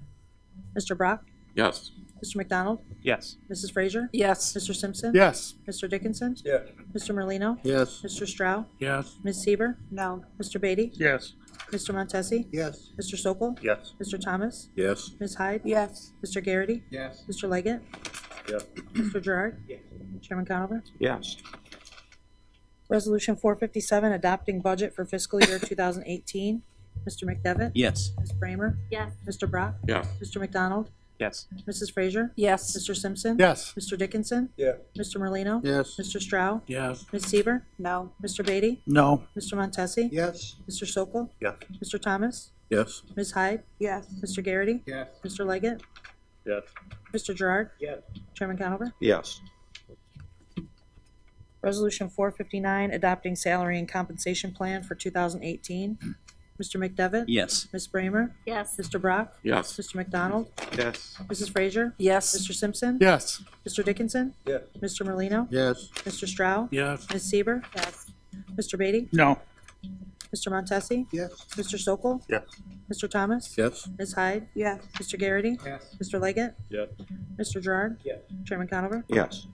Mr. Brock? Yes. Mr. McDonald? Yes. Mrs. Frazier? Yes. Mr. Simpson? Yes. Mr. Dickinson? Yes. Mr. Merlino? Yes. Mr. Stroud? Yes. Ms. Seaver? No. Mr. Beatty? Yes. Mr. Montesi? Yes. Mr. Sokol? Yes. Mr. Thomas? Yes. Ms. Hyde? Yes. Mr. Garrity? Yes. Mr. Leggett? Yes. Mr. Gerard? Yes. Chairman Conover? Yes. Resolution 457, adopting budget for fiscal year 2018. Mr. McDevitt? Yes. Ms. Bramer? Yes. Mr. Brock? Yes. Mr. McDonald? Yes. Mrs. Frazier? Yes. Mr. Simpson? Yes. Mr. Dickinson? Yes. Mr. Merlino? Yes. Mr. Stroud? Yes. Ms. Seaver? No. Mr. Beatty? No. Mr. Montesi? Yes. Mr. Sokol? Yes. Mr. Thomas? Yes. Ms. Hyde? Yes. Mr. Garrity? Yes. Mr. Leggett? Yes. Mr. Gerard? Yes. Chairman Conover? Yes. Resolution 459, adopting salary and compensation plan for 2018. Mr. McDevitt? Yes. Ms. Bramer? Yes. Mr. Brock? Yes. Mr. McDonald? Yes. Mrs. Frazier? Yes. Mr. Simpson? Yes. Mr. Dickinson? Yes. Mr. Merlino? Yes. Mr. Stroud? Yes. Ms. Seaver? Yes. Mr. Beatty? No. Mr. Montesi? Yes. Mr. Sokol? Yes. Mr. Thomas? Yes. Ms. Hyde? Yes. Mr. Garrity? Yes. Mr. Leggett? Yes. Mr. Gerard? Yes. Chairman Conover? Yes.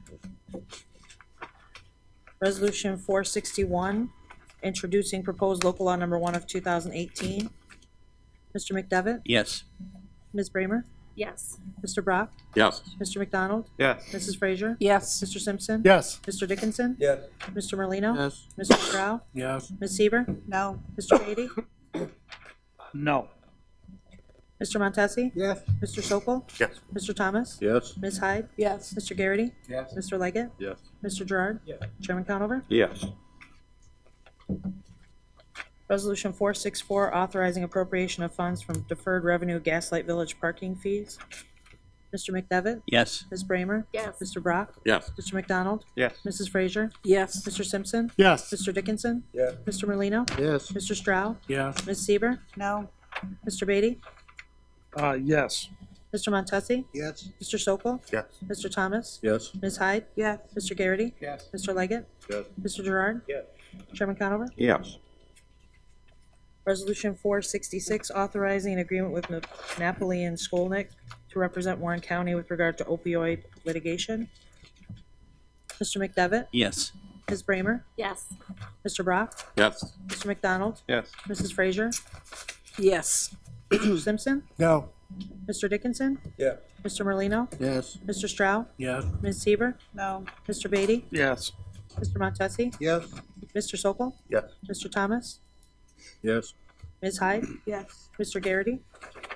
Resolution 461, introducing proposed local law number 1 of 2018. Mr. McDevitt? Yes. Ms. Bramer? Yes. Mr. Brock? Yes. Mr. McDonald? Yes. Mrs. Frazier? Yes. Mr. Simpson? Yes. Mr. Dickinson? Yes. Mr. Merlino? Yes. Mr. Stroud? Yes. Ms. Seaver? No. Mr. Beatty? No. Mr. Montesi? Yes. Mr. Sokol? Yes. Mr. Thomas? Yes. Ms. Hyde? Yes. Mr. Garrity? Yes. Mr. Leggett? Yes. Mr. Gerard? Yes. Chairman Conover? Yes. Resolution 464, authorizing appropriation of funds from deferred revenue Gaslight Village parking fees. Mr. McDevitt? Yes. Ms. Bramer? Yes. Mr. Brock? Yes. Mr. McDonald? Yes. Mrs. Frazier? Yes. Mr. Simpson? Yes. Mr. Dickinson? Yes. Mr. Merlino? Yes. Mr. Stroud? Yes. Ms. Seaver? No. Mr. Beatty? Yes. Mr. Montesi? Yes. Mr. Sokol? Yes. Mr. Thomas? Yes. Ms. Hyde? Yes. Mr. Garrity? Yes. Mr. Leggett? Yes. Mr. Gerard? Yes. Chairman Conover? Yes. Resolution 466, authorizing an agreement with Napoli and Skolnick to represent Warren County with regard to opioid litigation. Mr. McDevitt? Yes. Ms. Bramer? Yes. Mr. Brock? Yes. Mr. McDonald? Yes. Mrs. Frazier? Yes. Mr. Simpson? No. Mr. Dickinson? Yes. Mr. Merlino? Yes. Mr. Stroud? Yes. Ms. Seaver? No. Mr. Beatty? Yes. Mr. Montesi? Yes. Mr. Sokol? Yes. Mr. Thomas? Yes. Ms. Hyde? Yes. Mr. Garrity?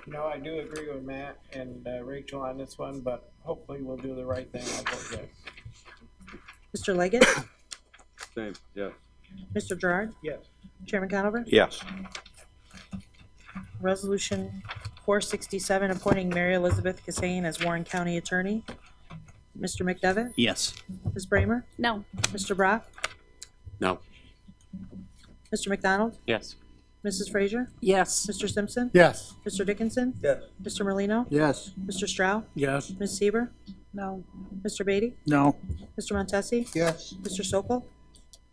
No, I do agree with Matt and Rachel on this one, but hopefully we'll do the right thing. I'll vote yes. Mr. Leggett? Same. Yes. Mr. Gerard? Yes. Chairman Conover? Yes. Resolution 467, appointing Mary Elizabeth Kassane as Warren County Attorney. Mr. McDevitt? Yes. Ms. Bramer? No. Mr. Brock? No. Mr. McDonald? Yes. Mrs. Frazier? Yes. Mr. Simpson? Yes. Mr. Dickinson? Yes. Mr. Merlino? Yes. Mr. Stroud? Yes. Ms. Seaver? No. Mr. Beatty? No. Mr. Montesi? Yes. Mr. Sokol?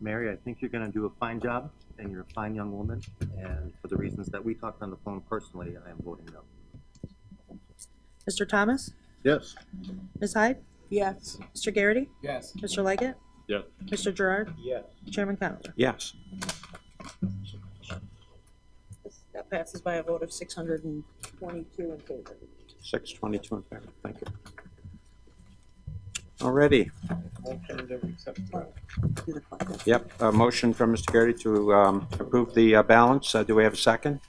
Mary, I think you're gonna do a fine job, and you're a fine young woman, and for the reasons that we talked on the phone personally, I am voting no. Mr. Thomas? Yes. Ms. Hyde? Yes. Mr. Garrity? Yes. Mr. Leggett? Yes. Mr. Gerard? Yes. Chairman Conover? Yes. That passes by a vote of 622 in favor. 622 in favor. Thank you. Alrighty. Motion to accept. Yep, a motion from Mr. Garrity to approve the balance. Do we have a second?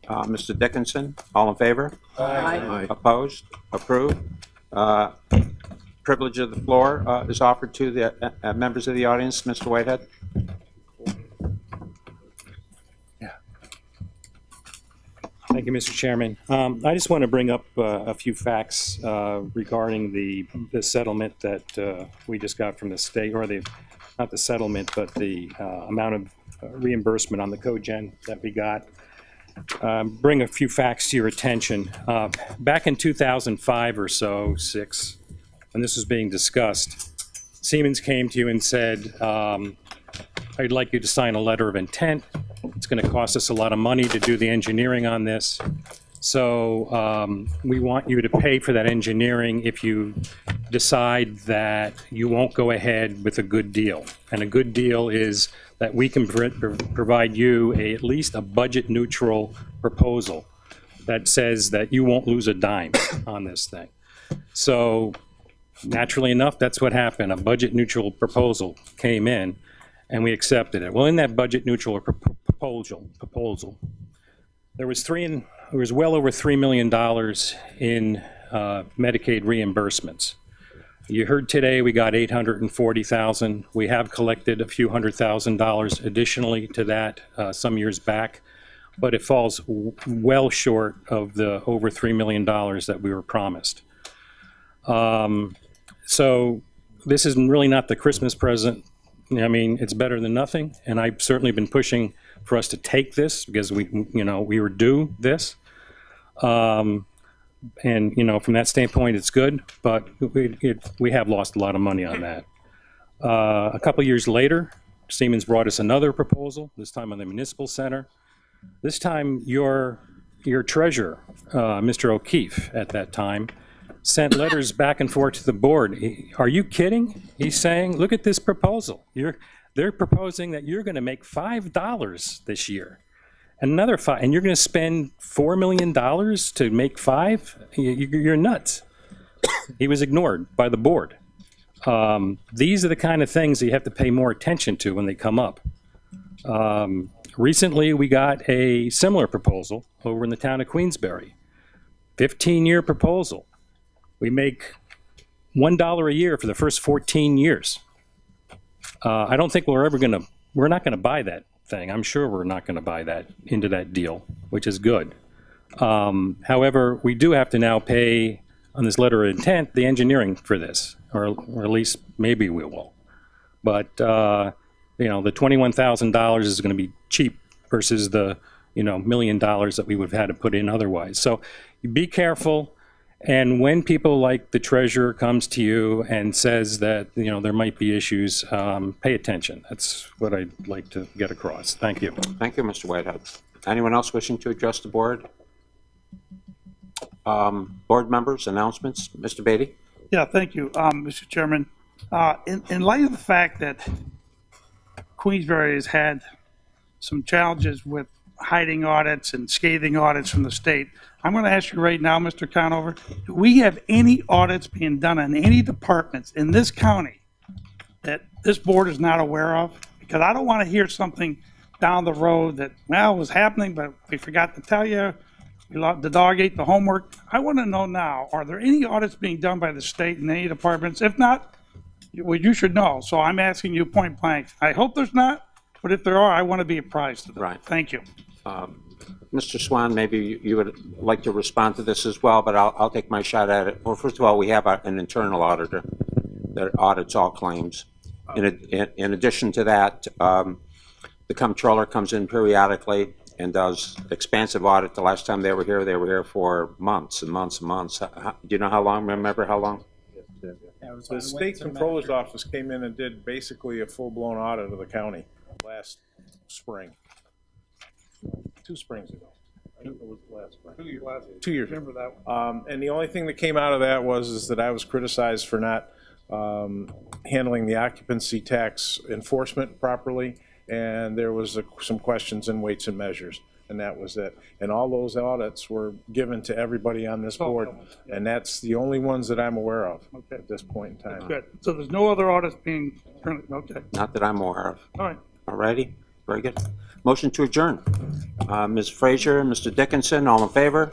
Mr. Dickinson, all in favor? Aye. Opposed? Approved? Privilege of the floor is offered to the members of the audience. Mr. Whitehead? Thank you, Mr. Chairman. I just want to bring up a few facts regarding the settlement that we just got from the state, or not the settlement, but the amount of reimbursement on the cogen that we got. Bring a few facts to your attention. Back in 2005 or so, six, when this was being discussed, Siemens came to you and said, I'd like you to sign a letter of intent. It's going to cost us a lot of money to do the engineering on this. So we want you to pay for that engineering if you decide that you won't go ahead with a good deal. And a good deal is that we can provide you at least a budget-neutral proposal that says that you won't lose a dime on this thing. So naturally enough, that's what happened. A budget-neutral proposal came in, and we accepted it. Well, in that budget-neutral proposal, there was well over $3 million in Medicaid reimbursements. You heard today we got $840,000. We have collected a few $100,000 additionally to that some years back, but it falls well short of the over $3 million that we were promised. So this is really not the Christmas present I mean, it's better than nothing, and I've certainly been pushing for us to take this because we were due this. And, from that standpoint, it's good, but we have lost a lot of money on that. A couple years later, Siemens brought us another proposal, this time on the municipal center. This time, your treasurer, Mr. O'Keefe, at that time, sent letters back and forth to the board. Are you kidding? He's saying, look at this proposal. They're proposing that you're going to make $5 this year. Another $5, and you're going to spend $4 million to make $5? You're nuts. He was ignored by the board. These are the kind of things that you have to pay more attention to when they come up. Recently, we got a similar proposal over in the town of Queensbury. 15-year proposal. We make $1 a year for the first 14 years. I don't think we're not going to buy that thing. I'm sure we're not going to buy that into that deal, which is good. However, we do have to now pay, on this letter of intent, the engineering for this, or at least maybe we will. But, the $21,000 is going to be cheap versus the, $1 million that we would have had to put in otherwise. So be careful. And when people like the treasurer comes to you and says that, there might be issues, pay attention. That's what I'd like to get across. Thank you. Thank you, Mr. Whitehead. Anyone else wishing to address the board? Board members, announcements? Mr. Beatty? Yeah, thank you, Mr. Chairman. In light of the fact that Queensbury has had some challenges with hiding audits and scathing audits from the state, I'm going to ask you right now, Mr. Conover, do we have any audits being done on any departments in this county that this board is not aware of? Because I don't want to hear something down the road that, well, was happening, but we forgot to tell you, the dog ate the homework. I want to know now, are there any audits being done by the state in any departments? If not, well, you should know. So I'm asking you point blank. I hope there's not, but if there are, I want to be apprised of them. Right. Thank you. Mr. Swan, maybe you would like to respond to this as well, but I'll take my shot at it. Well, first of all, we have an internal auditor that audits all claims. In addition to that, the comptroller comes in periodically and does expansive audit. The last time they were here for months and months and months. Do you know how long? Remember how long? The state controller's office came in and did basically a full-blown audit of the county last spring. 2 springs ago. I think it was last spring. 2 years. Remember that one. And the only thing that came out of that is that I was criticized for not handling the occupancy tax enforcement properly, and there was some questions in weights and measures, and that was it. And all those audits were given to everybody on this board, and that's the only ones that I'm aware of at this point in time. Good. So there's no other audits being, okay. Not that I'm aware of. All right. All righty. Very good. Motion to adjourn. Ms. Frazier, Mr. Dickinson, all in favor?